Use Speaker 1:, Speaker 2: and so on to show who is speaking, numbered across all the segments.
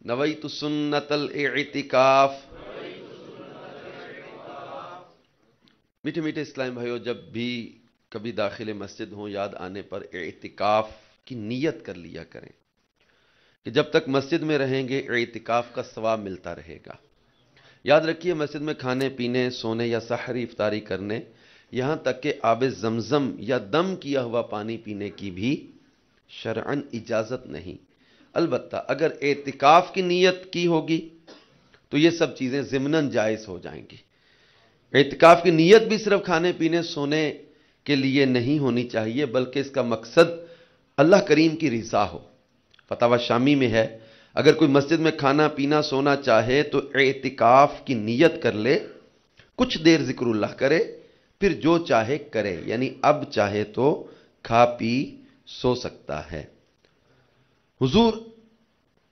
Speaker 1: نویت سنت الاعتکاف۔ میٹھے میٹھے اسلام بھائیو، جب بھی کبھی داخل مسجد ہوں، یاد آنے پر اعتکاف کی نیت کر لیا کریں کہ جب تک مسجد میں رہیں گے اعتکاف کا ثواب ملتا رہے گا۔ یاد رکھیے، مسجد میں کھانے پینے، سونے یا سحری افطاری کرنے، یہاں تک کہ آب زمزم یا دم کیا ہوا پانی پینے کی بھی شرعاً اجازت نہیں۔ البتہ اگر اعتکاف کی نیت کی ہوگی تو یہ سب چیزیں ضمناً جائز ہو جائیں گی۔ اعتکاف کی نیت بھی صرف کھانے پینے سونے کے لیے نہیں ہونی چاہیے، بلکہ اس کا مقصد اللہ کریم کی رضا ہو۔ فتاوی شامی میں ہے، اگر کوئی مسجد میں کھانا پینا سونا چاہے تو اعتکاف کی نیت کر لے، کچھ دیر ذکر اللہ کرے، پھر جو چاہے کرے، یعنی اب چاہے تو کھا پی سو سکتا ہے۔ حضور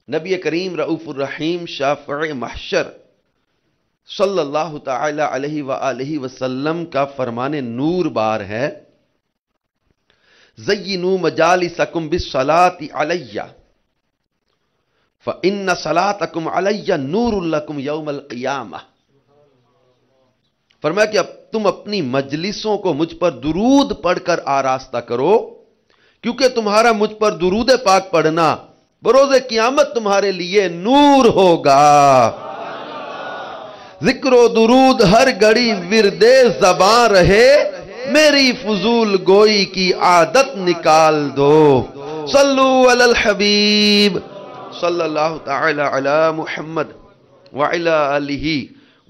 Speaker 1: نبی کریم رؤوف الرحیم شافع محشر صلی اللہ تعالی علیہ وآلہ وسلم کا فرمان نور بار ہے، زینوا مجالسکم بالصلاۃ علی فإن صلاتکم علی نور لکم یوم القیامہ۔ فرمایا کہ اب تم اپنی مجلسوں کو مجھ پر درود پڑھ کر آراستہ کرو، کیونکہ تمہارا مجھ پر درود پاک پڑھنا بروز قیامت تمہارے لیے نور ہوگا۔ ذکر و درود ہر گھڑی ورد زباں رہے، میری فضول گوئی کی عادت نکال دو۔ صلو علی الحبیب صلی اللہ تعالی علی محمد وعلی آلہ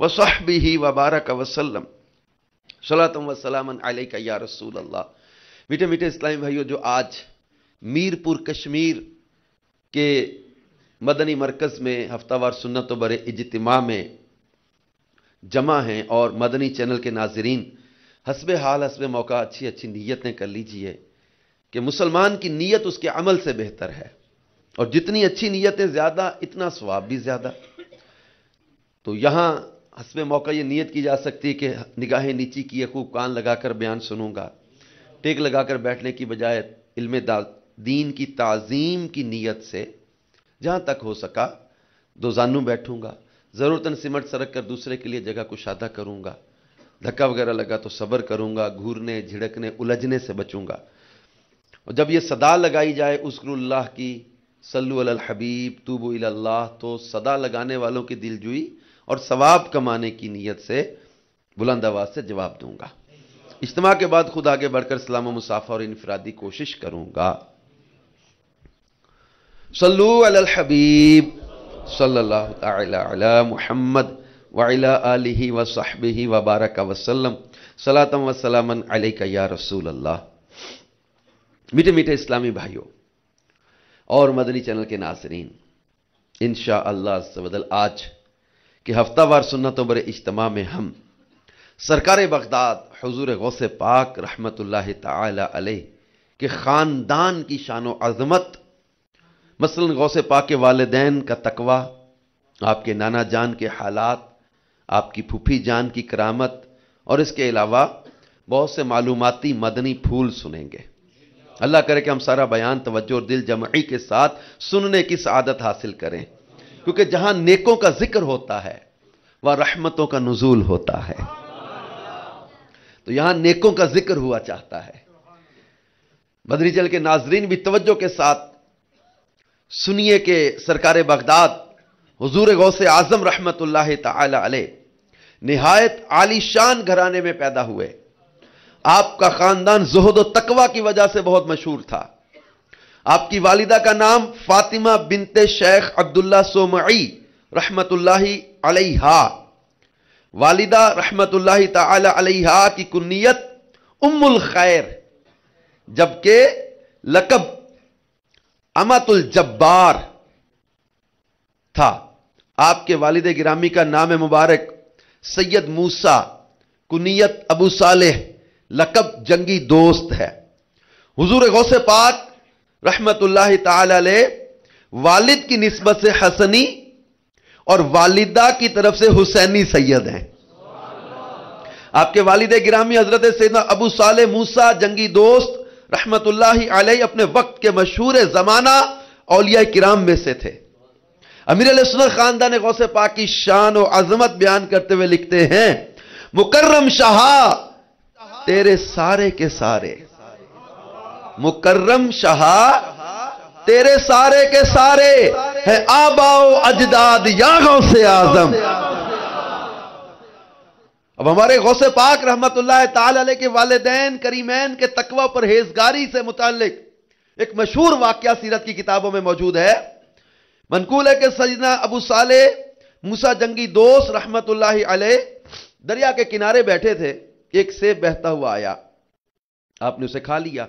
Speaker 1: وصحبہ وبارک وسلم، صلاۃ و سلام علیک یا رسول اللہ۔ میٹھے میٹھے اسلامی بھائیو، جو آج میر پور کشمیر کے مدنی مرکز میں ہفتہ وار سنت و برے اجتماع میں جمع ہیں، اور مدنی چینل کے ناظرین حسب حال حسب موقع اچھی اچھی نیتیں کر لیجئے کہ مسلمان کی نیت اس کے عمل سے بہتر ہے، اور جتنی اچھی نیتیں زیادہ اتنا ثواب بھی زیادہ۔ تو یہاں حسب موقع یہ نیت کی جا سکتی ہے کہ نگاہیں نیچی کیے خوب کان لگا کر بیان سنوں گا، ٹیک لگا کر بیٹھنے کی بجائے علم دین کی تعظیم کی نیت سے جہاں تک ہو سکا دو زانوں بیٹھوں گا، ضرورتاً سمٹ سرک کر دوسرے کے لیے جگہ کشادہ کروں گا، دھکا وغیرہ لگا تو صبر کروں گا، گھورنے جھڑکنے الجھنے سے بچوں گا۔ اور جب یہ صدا لگائی جائے اذکر اللہ کی، صلو علی الحبیب، توبوا الی اللہ، تو صدا لگانے والوں کی دل جوئی اور ثواب کمانے کی نیت سے بلند آواز سے جواب دوں گا۔ اجتماع کے بعد خود آگے بڑھ کر سلام و مصافحہ اور انفرادی کوشش کروں گا۔ صلو علی الحبیب صلی اللہ تعالی علی محمد وعلی آلہ وصحبہ وبارک وسلم، صلاۃ و سلام علیک یا رسول اللہ۔ میٹھے میٹھے اسلامی بھائیوں اور مدنی چینل کے ناظرین، انشاءاللہ عز و جل آج کہ ہفتہ وار سنت و برے اجتماع میں ہم سرکار بغداد حضور غوث پاک رحمت اللہ تعالی علیہ کے خاندان کی شان و عظمت، مثلا غوث پاک کے والدین کا تقوی، آپ کے نانا جان کے حالات، آپ کی پھوپھی جان کی کرامت، اور اس کے علاوہ بہت سے معلوماتی مدنی پھول سنیں گے۔ اللہ کرے کہ ہم سارا بیان توجہ اور دل جمعی کے ساتھ سننے کی سعادت حاصل کریں، کیونکہ جہاں نیکوں کا ذکر ہوتا ہے وہاں رحمتوں کا نزول ہوتا ہے، تو یہاں نیکوں کا ذکر ہوا چاہتا ہے۔ مدنی چینل کے ناظرین بھی توجہ کے ساتھ سنیے کہ سرکار بغداد حضور غوث اعظم رحمت اللہ تعالی علیہ نہایت عالی شان گھرانے میں پیدا ہوئے۔ آپ کا خاندان زہد و تقوی کی وجہ سے بہت مشہور تھا۔ آپ کی والدہ کا نام فاطمہ بنت شیخ عبداللہ سومعی رحمت اللہ علیہا، والدہ رحمت اللہ تعالی علیہا کی کنیت ام الخیر، جبکہ لقب امت الجبار تھا۔ آپ کے والد گرامی کا نام مبارک سید موسیٰ، کنیت ابو صالح، لقب جنگی دوست ہے۔ حضور غوث پاک رحمت اللہ تعالی علیہ والد کی نسبت سے حسنی اور والدہ کی طرف سے حسینی سید ہیں۔ آپ کے والد گرامی حضرت سیدنا ابو صالح موسیٰ جنگی دوست رحمت اللہ علیہ اپنے وقت کے مشہور زمانہ اولیاء کرام میں سے تھے۔ امیر علیہ سنت خاندان غوث پاک کی شان و عظمت بیان کرتے ہوئے لکھتے ہیں، مکرم شاہ تیرے سارے کے سارے، مکرم شاہ تیرے سارے کے سارے ہے آبا و اجداد یا غوث اعظم۔ اب ہمارے غوث پاک رحمت اللہ تعالی علیہ کے والدین کریمین کے تقوی پرہیزگاری سے متعلق ایک مشہور واقعہ سیرت کی کتابوں میں موجود ہے۔ منقول ہے کہ سیدنا ابو صالح موسیٰ جنگی دوست رحمت اللہ علیہ دریا کے کنارے بیٹھے تھے، ایک سیب بہتا ہوا آیا، آپ نے اسے کھا لیا۔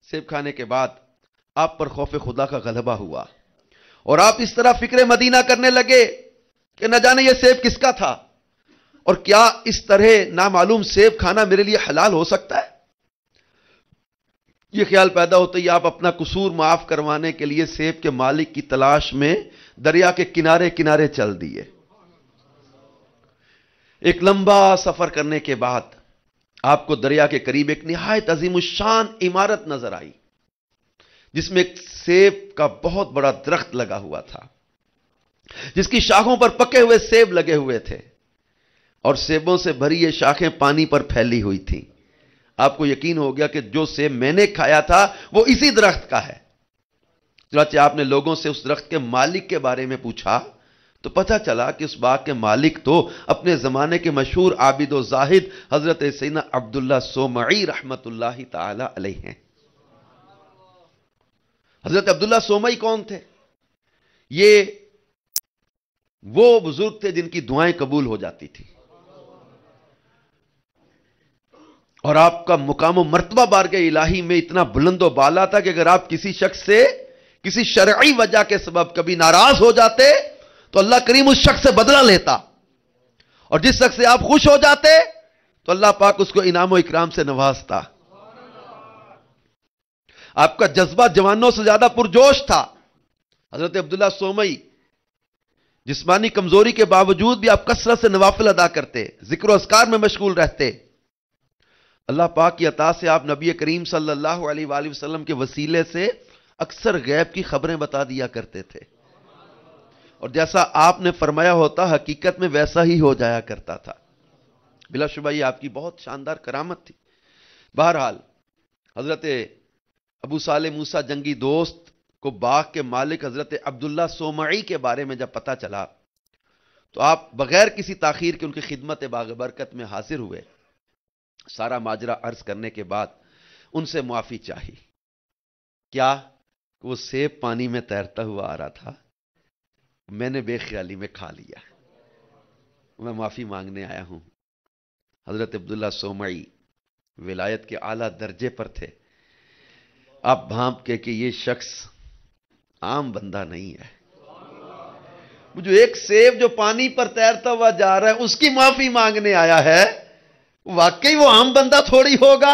Speaker 1: سیب کھانے کے بعد آپ پر خوف خدا کا غلبہ ہوا اور آپ اس طرح فکر مدینہ کرنے لگے کہ نہ جانے یہ سیب کس کا تھا، اور کیا اس طرح نامعلوم سیب کھانا میرے لیے حلال ہو سکتا ہے؟ یہ خیال پیدا ہوتا ہی آپ اپنا قصور معاف کروانے کے لیے سیب کے مالک کی تلاش میں دریا کے کنارے کنارے چل دیے۔ ایک لمبا سفر کرنے کے بعد آپ کو دریا کے قریب ایک نہایت عظیم الشان عمارت نظر آئی، جس میں ایک سیب کا بہت بڑا درخت لگا ہوا تھا، جس کی شاخوں پر پکے ہوئے سیب لگے ہوئے تھے، اور سیبوں سے بھری یہ شاخیں پانی پر پھیلی ہوئی تھیں۔ آپ کو یقین ہو گیا کہ جو سیب میں نے کھایا تھا وہ اسی درخت کا ہے۔ چنانچہ آپ نے لوگوں سے اس درخت کے مالک کے بارے میں پوچھا تو پتہ چلا کہ اس باغ کے مالک تو اپنے زمانے کے مشہور عابد و زاہد حضرت سیدنا عبداللہ سومعی رحمت اللہ تعالی علیہ ہیں۔ حضرت عبداللہ سومعی کون تھے؟ یہ وہ بزرگ تھے جن کی دعائیں قبول ہو جاتی تھی، اور آپ کا مقام و مرتبہ بارگاہ الہی میں اتنا بلند و بالا تھا کہ اگر آپ کسی شخص سے کسی شرعی وجہ کے سبب کبھی ناراض ہو جاتے تو اللہ کریم اس شخص سے بدلہ لیتا، اور جس شخص سے آپ خوش ہو جاتے تو اللہ پاک اس کو انعام و اکرام سے نوازتا۔ آپ کا جذبہ جوانوں سے زیادہ پرجوش تھا۔ حضرت عبداللہ سومعی جسمانی کمزوری کے باوجود بھی آپ کثرت سے نوافل ادا کرتے، ذکر و اذکار میں مشغول رہتے۔ اللہ پاک کی عطا سے آپ نبی کریم صلی اللہ علیہ وآلہ وسلم کے وسیلے سے اکثر غیب کی خبریں بتا دیا کرتے تھے، اور جیسا آپ نے فرمایا ہوتا حقیقت میں ویسا ہی ہو جایا کرتا تھا۔ بلا شبہ یہ آپ کی بہت شاندار کرامت تھی۔ بہرحال حضرت ابو صالح موسیٰ جنگی دوست کو باغ کے مالک حضرت عبداللہ سومعی کے بارے میں جب پتا چلا تو آپ بغیر کسی تاخیر کے ان کی خدمت باغ برکت میں حاضر ہوئے۔ سارا ماجرا عرض کرنے کے بعد ان سے معافی چاہی۔ کیا کہ وہ سیب پانی میں تیرتا ہوا آ رہا تھا، میں نے بے خیالی میں کھا لیا، میں معافی مانگنے آیا ہوں۔ حضرت عبداللہ سومعی ولایت کے اعلیٰ درجے پر تھے۔ آپ بھانپ کے کہ یہ شخص عام بندہ نہیں ہے، جو ایک سیب جو پانی پر تیرتا ہوا جا رہا ہے اس کی معافی مانگنے آیا ہے، واقعی وہ عام بندہ تھوڑی ہوگا۔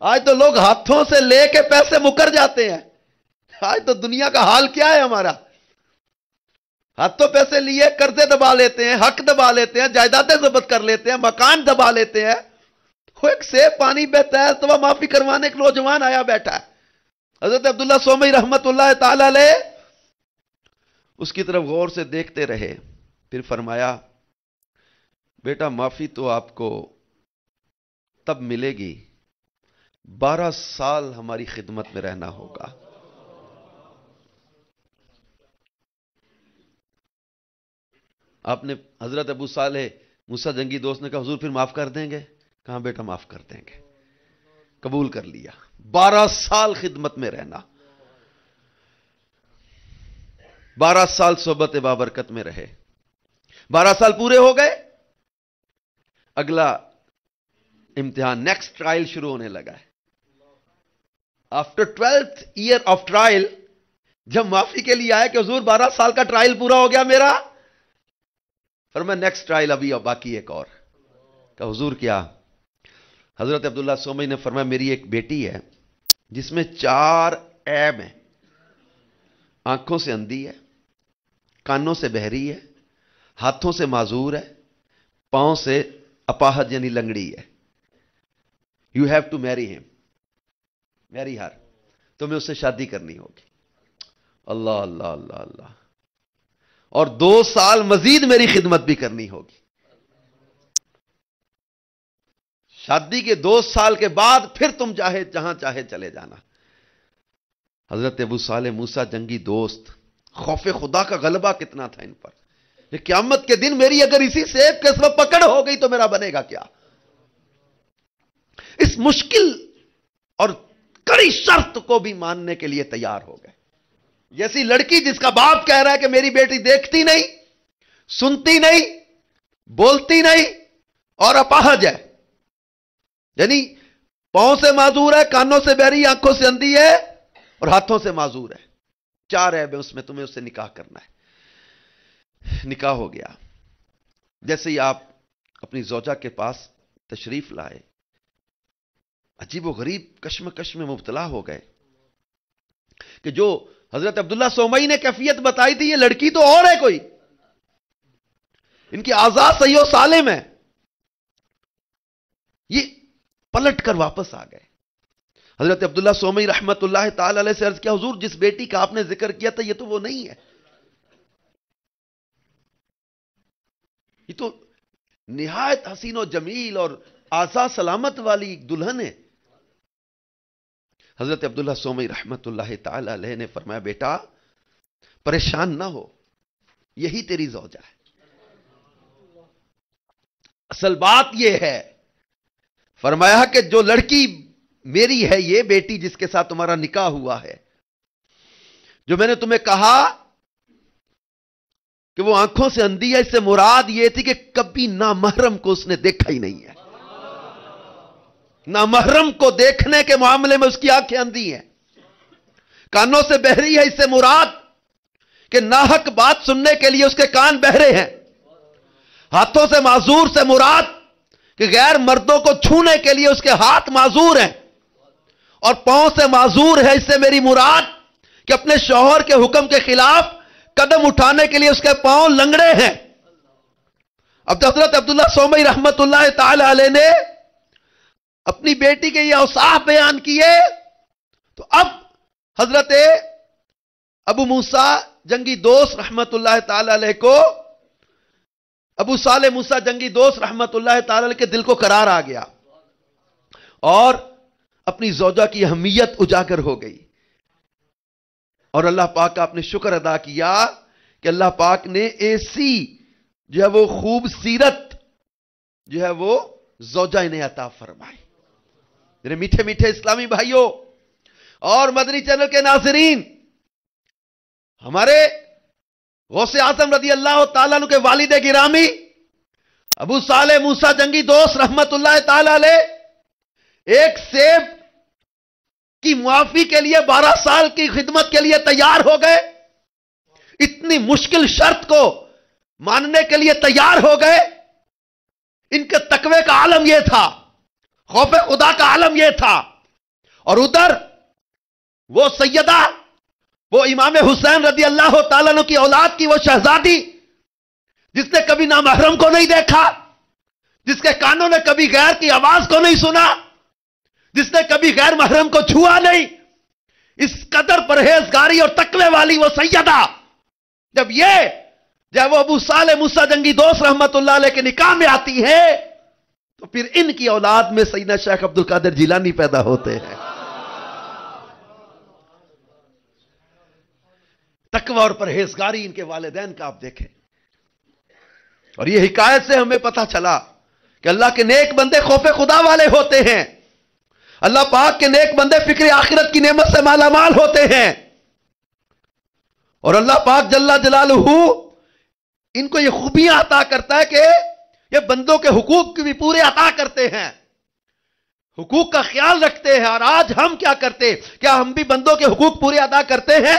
Speaker 1: آج تو لوگ ہاتھوں سے لے کے پیسے مکر جاتے ہیں۔ آج تو دنیا کا حال کیا ہے ہمارا، ہاتھوں پیسے لیے قرضے دبا لیتے ہیں، حق دبا لیتے ہیں، جائیدادیں ضبط کر لیتے ہیں، مکان دبا لیتے ہیں۔ وہ ایک سیب پانی پہ تیرتا ہوا معافی کروانے ایک نوجوان آیا بیٹھا ہے۔ حضرت عبداللہ سومعی رحمت اللہ تعالی علیہ اس کی طرف غور سے دیکھتے رہے، پھر فرمایا بیٹا معافی تو آپ کو تب ملے گی 12 سال ہماری خدمت میں رہنا ہوگا۔ آپ نے حضرت ابو صالح موسیٰ جنگی دوست نے کہا حضور پھر معاف کر دیں گے؟ کہاں بیٹا معاف کر دیں گے۔ قبول کر لیا، 12 سال خدمت میں رہنا، 12 سال صحبت بابرکت میں رہے۔ 12 سال پورے ہو گئے، اگلا امتحان نیکسٹ ٹرائل شروع ہونے لگا ہے۔ After 12th year of trial جب معافی کے لیے آئے کہ حضور 12 سال کا ٹرائل پورا ہو گیا میرا، فرمایا نیکسٹ ٹرائل ابھی باقی ایک اور۔ کہ حضور کیا؟ حضرت عبداللہ سومعی نے فرمایا میری ایک بیٹی ہے جس میں 4 عیب ہیں، آنکھوں سے اندھی ہے، کانوں سے بہری ہے، ہاتھوں سے معذور ہے، پاؤں سے اپاہج یعنی لنگڑی ہے۔ یو ہیو ٹو میری ہم، میری ہر، تمہیں اس سے شادی کرنی ہوگی۔ اللہ اللہ اللہ اللہ، اور 2 سال مزید میری خدمت بھی کرنی ہوگی. شادی کے 2 سال کے بعد پھر تم چاہے جہاں چاہے چلے جانا. حضرت ابو صالح موسیٰ جنگی دوست، خوف خدا کا غلبہ کتنا تھا ان پر. کہ قیامت کے دن میری اگر اسی سیب کے سبب پکڑ ہو گئی تو میرا بنے گا کیا. اس مشکل اور کڑی شرط کو بھی ماننے کے لیے تیار ہو گئے. جیسی لڑکی جس کا باپ کہہ رہا ہے کہ میری بیٹی دیکھتی نہیں، سنتی نہیں، بولتی نہیں اور اپاہج ہے، یعنی پاؤں سے معذور ہے، کانوں سے بہری، آنکھوں سے اندھی ہے اور ہاتھوں سے معذور ہے. 4 عیب ہے اس میں، تمہیں اس سے نکاح کرنا ہے. نکاح ہو گیا. جیسے ہی آپ اپنی زوجہ کے پاس تشریف لائے، عجیب و غریب کشمکش میں مبتلا ہو گئے کہ جو حضرت عبداللہ سومئی نے کیفیت بتائی تھی، یہ لڑکی تو اور ہے کوئی، ان کی اعضاء صحیح و سالم ہے. یہ پلٹ کر واپس آ گئے. حضرت عبداللہ سومئی رحمت اللہ تعالی علیہ سے عرض کیا، حضور جس بیٹی کا آپ نے ذکر کیا تھا یہ تو وہ نہیں ہے، یہ تو نہایت حسین و جمیل اور اعضاء سلامت والی دلہن ہے. حضرت عبداللہ سومئی رحمت اللہ تعالی علیہ نے فرمایا، بیٹا پریشان نہ ہو، یہی تیری زوجہ ہے. اصل بات یہ ہے، فرمایا کہ جو لڑکی میری ہے، یہ بیٹی جس کے ساتھ تمہارا نکاح ہوا ہے، جو میں نے تمہیں کہا کہ وہ آنکھوں سے اندھی ہے، اس سے مراد یہ تھی کہ کبھی نامحرم کو اس نے دیکھا ہی نہیں ہے. نامحرم کو دیکھنے کے معاملے میں اس کی آنکھیں اندھی ہیں. کانوں سے بہری ہے، اس سے مراد کہ ناحق بات سننے کے لیے اس کے کان بہرے ہیں. ہاتھوں سے معذور سے مراد کہ غیر مردوں کو چھونے کے لیے اس کے ہاتھ معذور ہیں. اور پاؤں سے معذور ہے، اس سے میری مراد کہ اپنے شوہر کے حکم کے خلاف قدم اٹھانے کے لیے اس کے پاؤں لنگڑے ہیں. اب حضرت عبداللہ سومئی رحمت اللہ تعالی علیہ نے اپنی بیٹی کے یہ اوصاف بیان کیے تو اب حضرت ابو موسیٰ جنگی دوست رحمت اللہ تعالی علیہ کو، ابو صالح موسیٰ جنگی دوست رحمت اللہ تعالی علیہ کے دل کو قرار آ گیا اور اپنی زوجہ کی اہمیت اجاگر ہو گئی. اور اللہ پاک کا آپ نے شکر ادا کیا کہ اللہ پاک نے ایسی جو ہے وہ خوبصورت جو ہے وہ زوجہ انہیں عطا فرمائی. میرے میٹھے میٹھے اسلامی بھائیوں اور مدنی چینل کے ناظرین، ہمارے غوث اعظم رضی اللہ تعالیٰ عنہ کے والد گرامی ابو صالح موسیٰ جنگی دوست رحمت اللہ تعالی علیہ ایک سیب کی معافی کے لیے 12 سال کی خدمت کے لیے تیار ہو گئے. اتنی مشکل شرط کو ماننے کے لیے تیار ہو گئے. ان کے تقوی کا عالم یہ تھا، خوف خدا کا عالم یہ تھا. اور ادھر وہ سیدہ، وہ امام حسین رضی اللہ تعالیٰ عنہ کی اولاد کی وہ شہزادی جس نے کبھی نامحرم کو نہیں دیکھا، جس کے کانوں نے کبھی غیر کی آواز کو نہیں سنا، جس نے کبھی غیر محرم کو چھوا نہیں، اس قدر پرہیزگاری اور تقوی والی وہ سیدہ جب یہ جب وہ ابو صالح موسیٰ جنگی دوست رحمت اللہ علیہ کے نکاح میں آتی ہے تو پھر ان کی اولاد میں سیدنا شیخ عبد القادر جیلانی پیدا ہوتے ہیں. تقوی اور پرہیزگاری ان کے والدین کا آپ دیکھیں. اور یہ حکایت سے ہمیں پتہ چلا کہ اللہ کے نیک بندے خوف خدا والے ہوتے ہیں. اللہ پاک کے نیک بندے فکر آخرت کی نعمت سے مالا مال ہوتے ہیں. اور اللہ پاک جل جلالہ ان کو یہ خوبیاں عطا کرتا ہے کہ یہ بندوں کے حقوق بھی پورے عطا کرتے ہیں، حقوق کا خیال رکھتے ہیں. اور آج ہم کیا کرتے؟ کیا ہم بھی بندوں کے حقوق پورے ادا کرتے ہیں؟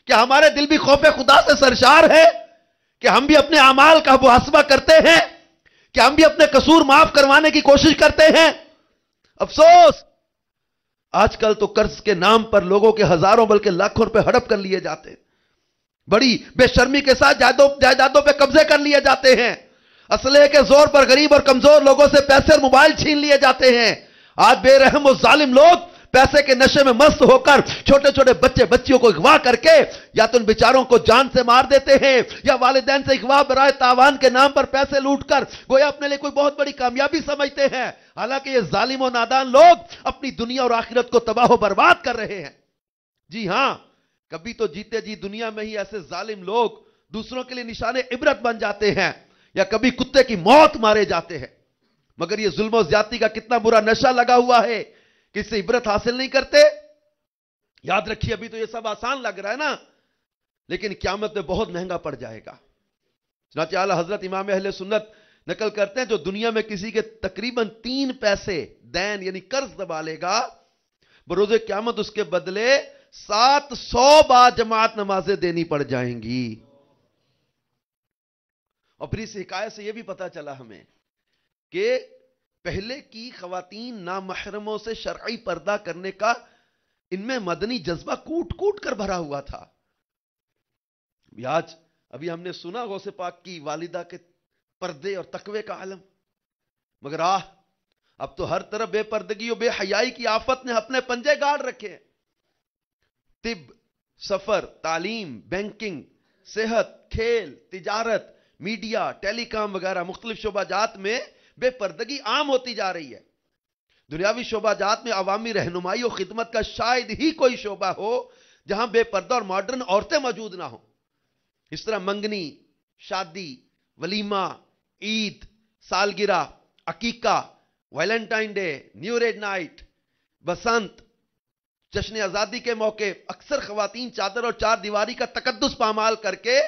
Speaker 1: کیا ہمارے دل بھی خوف خدا سے سرشار ہے کہ ہم بھی اپنے اعمال کا محاسبہ کرتے ہیں؟ کیا ہم بھی اپنے قصور معاف کروانے کی کوشش کرتے ہیں؟ افسوس، آج کل تو قرض کے نام پر لوگوں کے ہزاروں بلکہ لاکھوں روپے ہڑپ کر لیے جاتے ہیں. بڑی بے شرمی کے ساتھ جائیدادوں پہ قبضے کر لیے جاتے ہیں. اسلحے کے زور پر غریب اور کمزور لوگوں سے پیسے اور موبائل چھین لیے جاتے ہیں. آج بے رحم و ظالم لوگ پیسے کے نشے میں مست ہو کر چھوٹے چھوٹے بچے بچیوں کو اغوا کر کے یا تو ان بیچاروں کو جان سے مار دیتے ہیں یا والدین سے اغوا برائے تاوان کے نام پر پیسے لوٹ کر گویا اپنے لیے کوئی بہت بڑی کامیابی سمجھتے ہیں، حالانکہ یہ ظالم و نادان لوگ اپنی دنیا اور آخرت کو تباہ و برباد کر رہے ہیں۔ جی ہاں، کبھی تو جیتے جی دنیا میں ہی ایسے ظالم لوگ دوسروں کے لیے نشان عبرت بن جاتے ہیں یا کبھی کتے کی موت مارے جاتے ہیں، مگر یہ ظلم و زیادتی کا کتنا برا نشہ لگا ہوا ہے کہ اس سے عبرت حاصل نہیں کرتے۔ یاد رکھیے ابھی تو یہ سب آسان لگ رہا ہے نا، لیکن قیامت میں بہت مہنگا پڑ جائے گا۔ چنانچہ اعلیٰ حضرت امام اہل سنت نقل کرتے ہیں جو دنیا میں کسی کے تقریباً 3 پیسے دین یعنی قرض دبا لے گا، بروز قیامت اس کے بدلے 700 با جماعت نمازیں دینی پڑ جائیں گی۔ اور پھر اس حکایت سے یہ بھی پتا چلا ہمیں کہ پہلے کی خواتین نامحرموں سے شرعی پردہ کرنے کا ان میں مدنی جذبہ کوٹ کوٹ کر بھرا ہوا تھا۔ آج ابھی ہم نے سنا غوث پاک کی والدہ کے پردے اور تقوی کا عالم، مگر اب تو ہر طرف بے پردگی اور بے حیائی کی آفت نے اپنے پنجے گاڑ رکھے ہیں۔ طب، سفر، تعلیم، بینکنگ، صحت، کھیل، تجارت، میڈیا، ٹیلی کام وغیرہ مختلف شعبہ جات میں بے پردگی عام ہوتی جا رہی ہے۔ دنیاوی شعبہ جات میں عوامی رہنمائی اور خدمت کا شاید ہی کوئی شعبہ ہو جہاں بے پردہ اور ماڈرن عورتیں موجود نہ ہوں۔ اس طرح منگنی، شادی، ولیمہ، عید، سالگرہ، عقیقہ، Valentine Day, New Year night, Basant, جشن آزادی کے موقع اکثر خواتین چادر اور چار دیواری کا تقدس پامال کر کے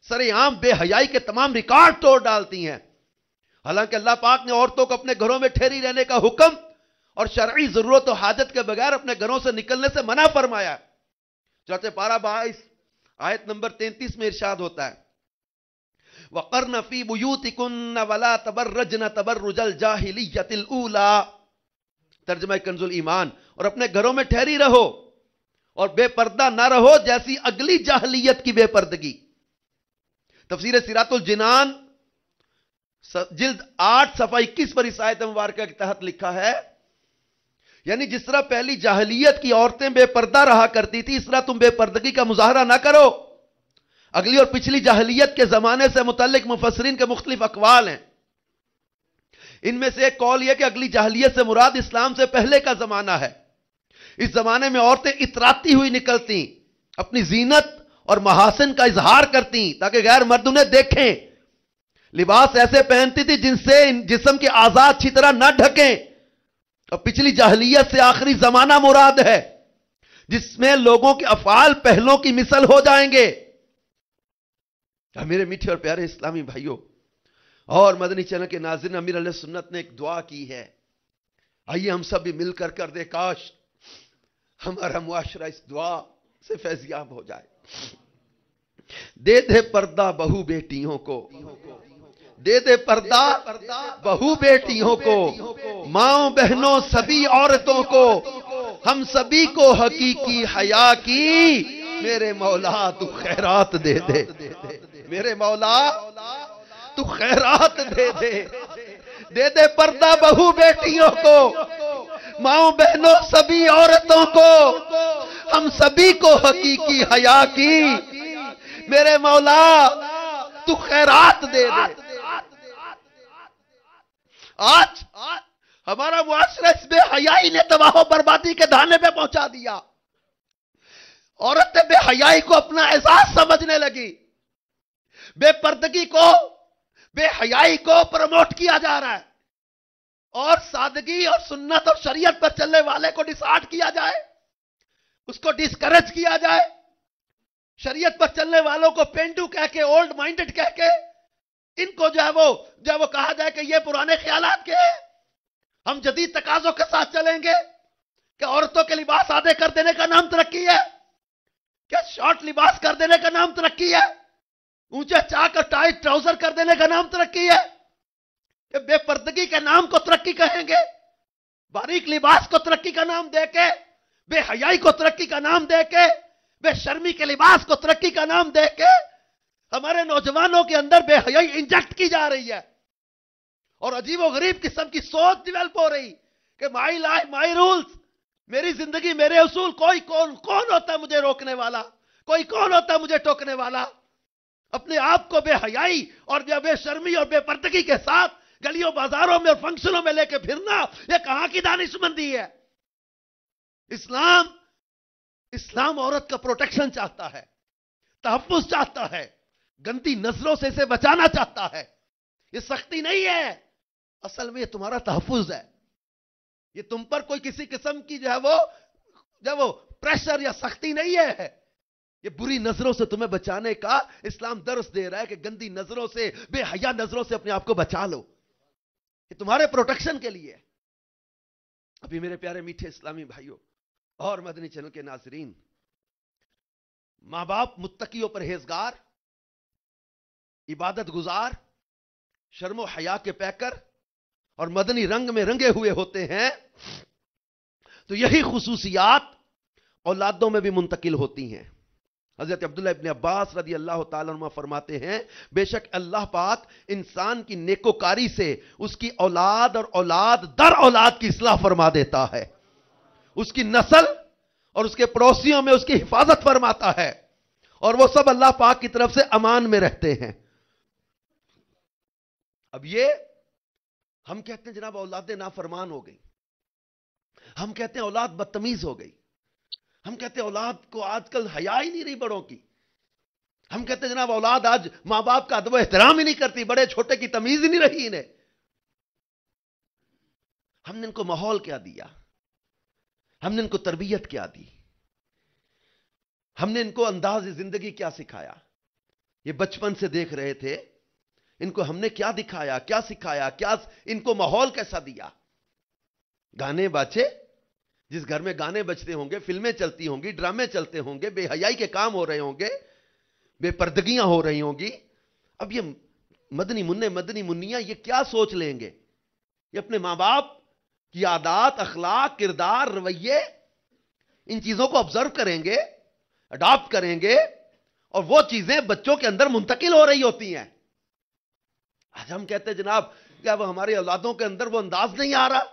Speaker 1: سر عام بے حیائی کے تمام ریکارڈ توڑ ڈالتی ہیں۔ حالانکہ اللہ پاک نے عورتوں کو اپنے گھروں میں ٹھہری رہنے کا حکم اور شرعی ضرورت و حاجت کے بغیر اپنے گھروں سے نکلنے سے منع فرمایا۔ چنانچہ پارہ 22 آیت نمبر 33 میں ارشاد ہوتا ہے وَقَرْنَ فِي بُيُوتِكُنَّ وَلَا تَبَرَّجْنَ تَبَرُّجَ الْجَاهِلِيَّةِ الْأُولَى، ترجمہ کنز الایمان، اور اپنے گھروں میں ٹھہری رہو اور بے پردہ نہ رہو جیسی اگلی جاہلیت کی بے پردگی۔ تفسیر سیرات الجنان جلد 8 صفحہ 21 پر اس آیت مبارکہ کے تحت لکھا ہے، یعنی جس طرح پہلی جاہلیت کی عورتیں بے پردہ رہا کرتی تھی اس طرح تم بے پردگی کا مظاہرہ نہ کرو۔ اگلی اور پچھلی جاہلیت کے زمانے سے متعلق مفسرین کے مختلف اقوال ہیں۔ ان میں سے ایک قول یہ کہ اگلی جاہلیت سے مراد اسلام سے پہلے کا زمانہ ہے۔ اس زمانے میں عورتیں اتراتی ہوئی نکلتی، اپنی زینت اور محاسن کا اظہار کرتی تاکہ غیر مرد انہیں دیکھیں، لباس ایسے پہنتی تھی جن سے جسم کے اعضاء اچھی طرح نہ ڈھکیں۔ اور پچھلی جاہلیت سے آخری زمانہ مراد ہے جس میں لوگوں کے افعال پہلوں کی مثل ہو جائیں گے۔ میرے میٹھے اور پیارے اسلامی بھائیوں اور مدنی چینل کے ناظرین، امیر علیہ سنت نے ایک دعا کی ہے، آئیے ہم سب بھی مل کر دے کاش ہمارا معاشرہ اس دعا سے فیضیاب ہو جائے۔ دے دے پردہ بہو بیٹیوں کو، دے دے پردہ بہو بیٹیوں کو، ماؤں بہنوں سبھی عورتوں کو، ہم سبھی کو حقیقی حیا کی میرے مولا تو خیرات دے دے، میرے مولا تو خیرات دے دے۔ دے دے پردہ بہو بیٹیوں کو، ماؤں بہنوں سبھی عورتوں کو، ہم سبھی کو حقیقی حیا کی میرے مولا تو خیرات دے دے۔ آج ہمارا معاشرہ اس بے حیائی نے تباہ و بربادی کے دھانے پہ پہنچا دیا۔ عورتیں بے حیائی کو اپنا اعزاز سمجھنے لگی، بے پردگی کو، بے حیائی کو پروموٹ کیا جا رہا ہے، اور سادگی اور سنت اور شریعت پر چلنے والے کو ڈسارٹ کیا جائے، اس کو ڈسکریج کیا جائے، شریعت پر چلنے والوں کو پینڈو کہہ کے، اولڈ مائنڈڈ کہہ کے، ان کو جو ہے وہ کہا جائے کہ یہ پرانے خیالات کے ہیں، ہم جدید تقاضوں کے ساتھ چلیں گے۔ کہ عورتوں کے لباس آدھے کر دینے کا نام ترقی ہے؟ کیا شارٹ لباس کر دینے کا نام ترقی ہے؟ اونچے چاک اور ٹائٹ ٹراؤزر کر دینے کا نام ترقی ہے؟ کہ بے پردگی کے نام کو ترقی کہیں گے؟ باریک لباس کو ترقی کا نام دے کے، بے حیائی کو ترقی کا نام دے کے، بے شرمی کے لباس کو ترقی کا نام دے کے ہمارے نوجوانوں کے اندر بے حیائی انجیکٹ کی جا رہی ہے، اور عجیب و غریب قسم کی سوچ ڈیولپ ہو رہی کہ مائی لائف مائی رولز، میری زندگی میرے اصول، کوئی کون ہوتا ہے مجھے روکنے والا؟ کوئی کون ہوتا ہے مجھے ٹوکنے والا؟ اپنے آپ کو بے حیائی اور بے شرمی اور بے پردگی کے ساتھ گلیوں بازاروں میں اور فنکشنوں میں لے کے پھرنا، یہ کہاں کی دانشمندی ہے؟ اسلام عورت کا پروٹیکشن چاہتا ہے، تحفظ چاہتا ہے، گندی نظروں سے اسے بچانا چاہتا ہے۔ یہ سختی نہیں ہے، اصل میں یہ تمہارا تحفظ ہے۔ یہ تم پر کوئی کسی قسم کی جو ہے وہ پریشر یا سختی نہیں ہے۔ یہ بری نظروں سے تمہیں بچانے کا اسلام درس دے رہا ہے کہ گندی نظروں سے، بے حیا نظروں سے اپنے آپ کو بچا لو۔ یہ تمہارے پروٹیکشن کے لیے۔ ابھی میرے پیارے میٹھے اسلامی بھائیوں اور مدنی چینل کے ناظرین، ماں باپ متقی و پرہیزگار، عبادت گزار، شرم و حیا کے پیکر اور مدنی رنگ میں رنگے ہوئے ہوتے ہیں، تو یہی خصوصیات اولادوں میں بھی منتقل ہوتی ہیں۔ حضرت عبداللہ ابن عباس رضی اللہ تعالیٰ عنہ فرماتے ہیں، بے شک اللہ پاک انسان کی نیکوکاری سے اس کی اولاد اور اولاد در اولاد کی اصلاح فرما دیتا ہے، اس کی نسل اور اس کے پڑوسیوں میں اس کی حفاظت فرماتا ہے، اور وہ سب اللہ پاک کی طرف سے امان میں رہتے ہیں۔ اب یہ ہم کہتے ہیں جناب اولاد نافرمان ہو گئی، ہم کہتے ہیں اولاد بدتمیز ہو گئی، ہم کہتے ہیں اولاد کو آج کل حیا ہی نہیں رہی بڑوں کی، ہم کہتے ہیں جناب اولاد آج ماں باپ کا ادب و احترام ہی نہیں کرتی، بڑے چھوٹے کی تمیز ہی نہیں رہی انہیں۔ ہم نے ان کو ماحول کیا دیا؟ ہم نے ان کو تربیت کیا دی؟ ہم نے ان کو انداز زندگی کیا سکھایا؟ یہ بچپن سے دیکھ رہے تھے، ان کو ہم نے کیا دکھایا، کیا سکھایا، کیا ان کو ماحول کیسا دیا؟ گانے باجے، جس گھر میں گانے بجتے ہوں گے، فلمیں چلتی ہوں گی، ڈرامے چلتے ہوں گے، بے حیائی کے کام ہو رہے ہوں گے، بے پردگیاں ہو رہی ہوں گی، اب یہ مدنی منیاں یہ کیا سوچ لیں گے؟ یہ اپنے ماں باپ کی عادات، اخلاق، کردار، رویے، ان چیزوں کو آبزرو کریں گے، اڈاپٹ کریں گے، اور وہ چیزیں بچوں کے اندر منتقل ہو رہی ہوتی ہیں۔ آج ہم کہتے ہیں جناب کیا وہ ہماری اولادوں کے اندر وہ انداز نہیں آ رہا؟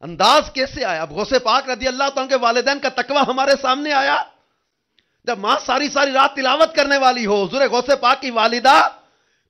Speaker 1: انداز کیسے آیا؟ اب غوث پاک رضی اللہ تعالیٰ کے والدین کا تقوی ہمارے سامنے آیا۔ جب ماں ساری رات تلاوت کرنے والی ہو، حضور غوث پاک کی والدہ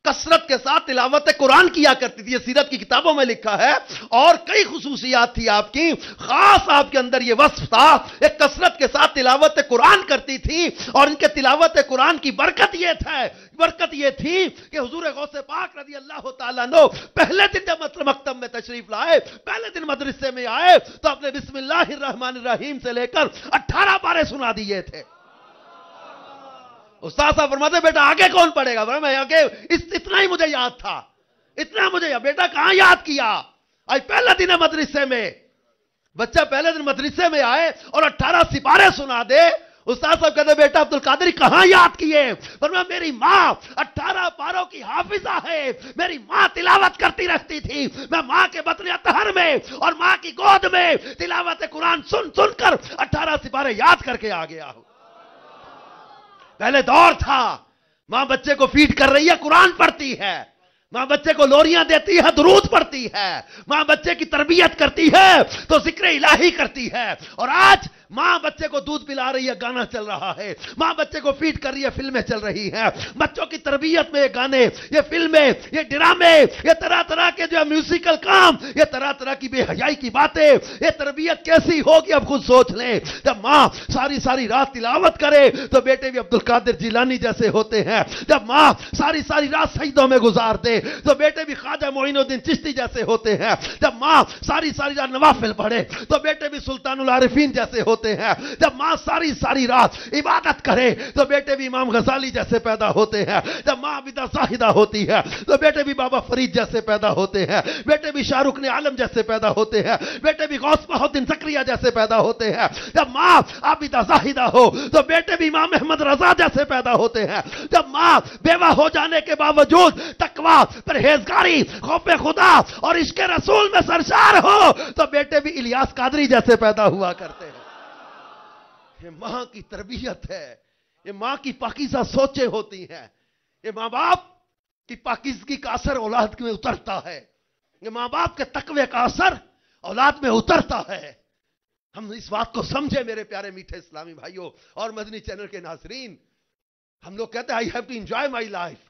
Speaker 1: کثرت کے ساتھ تلاوت قرآن کیا کرتی تھی، یہ سیرت کی کتابوں میں لکھا ہے، اور کئی خصوصیات تھی آپ کی، خاص آپ کے اندر یہ وصف تھا، ایک کثرت کے ساتھ تلاوت قرآن کرتی تھی، اور ان کے تلاوت قرآن کی برکت یہ تھی کہ حضور غوث پاک رضی اللہ تعالیٰ عنہ پہلے دن جب مکتب میں تشریف لائے، پہلے دن مدرسے میں آئے تو اپنے بسم اللہ الرحمن الرحیم سے لے کر 18 پارے سنا دیے تھے۔ استاد صاحب فرماتے بیٹا آگے کون پڑھے گا؟ میں آگے اتنا ہی مجھے یاد تھا، اتنا مجھے بیٹا کہاں یاد کیا؟ آج پہلا دن ہے مدرسے میں، بچہ پہلے دن مدرسے میں آئے اور 18 سپارے سنا دے۔ استاد صاحب کہتے بیٹا عبد القادری کہاں یاد کیے؟ فرمایا میری ماں 18 پاروں کی حافظہ ہے، میری ماں تلاوت کرتی رہتی تھی، میں ماں کے بطن اطہر میں اور ماں کی گود میں تلاوت قرآن سن کر 18 سپارے یاد کر کے آ گیا ہوں۔ پہلے دور تھا، ماں بچے کو فیڈ کر رہی ہے، قرآن پڑھتی ہے، ماں بچے کو لوریاں دیتی ہے، درود پڑھتی ہے، ماں بچے کی تربیت کرتی ہے تو ذکر الہی کرتی ہے، اور آج ماں بچے کو دودھ پلا رہی ہے، گانا چل رہا ہے، ماں بچے کو فیڈ کر رہی ہے، فلمیں چل رہی ہیں، بچوں کی تربیت میں یہ گانے، یہ فلمیں، یہ ڈرامے، یہ طرح کے جو میوزیکل کام، یہ طرح کی بے حیائی کی باتیں، یہ تربیت کیسی ہوگی اب خود سوچ لیں۔ جب ماں ساری رات تلاوت کرے تو بیٹے بھی عبد القادر جیلانی جیسے ہوتے ہیں، جب ماں ساری رات سجدوں میں گزار دے تو بیٹے بھی خواجہ معین الدین چشتی جیسے ہوتے ہیں، جب ماں ساری رات نوافل پڑھے تو بیٹے بھی سلطان العارفین جیسے ہوتے ہیں، جب ماں ساری رات عبادت کرے تو بیٹے بھی امام غزالی جیسے پیدا ہوتے ہیں، جب ماں عابدہ زاہدہ ہوتی ہے تو بیٹے بھی بابا فرید جیسے پیدا ہوتے ہیں، بیٹے بھی شاہ رخ عالم جیسے پیدا ہوتے ہیں، بیٹے بھی غوث بہاء الدین زکریا جیسے پیدا ہوتے ہیں، جب ماں عابدہ زاہدہ ہو تو بیٹے بھی امام احمد رضا جیسے پیدا ہوتے ہیں، جب ماں بیوہ ہو جانے کے باوجود تقوی، پرہیزگاری، خوف خدا اور عشق رسول میں سرشار ہو تو بیٹے بھی الیاس قادری جیسے پیدا ہوا کرتے ہیں۔ یہ ماں کی تربیت ہے، یہ ماں کی پاکیزہ سوچیں ہوتی ہیں، یہ ماں باپ کی پاکیزگی کا اثر اولاد میں اترتا ہے، یہ ماں باپ کے تقوی کا اثر اولاد میں اترتا ہے۔ ہم اس بات کو سمجھے میرے پیارے میٹھے اسلامی بھائیوں اور مدنی چینل کے ناظرین. ہم لوگ کہتے ہیں I have to enjoy my life.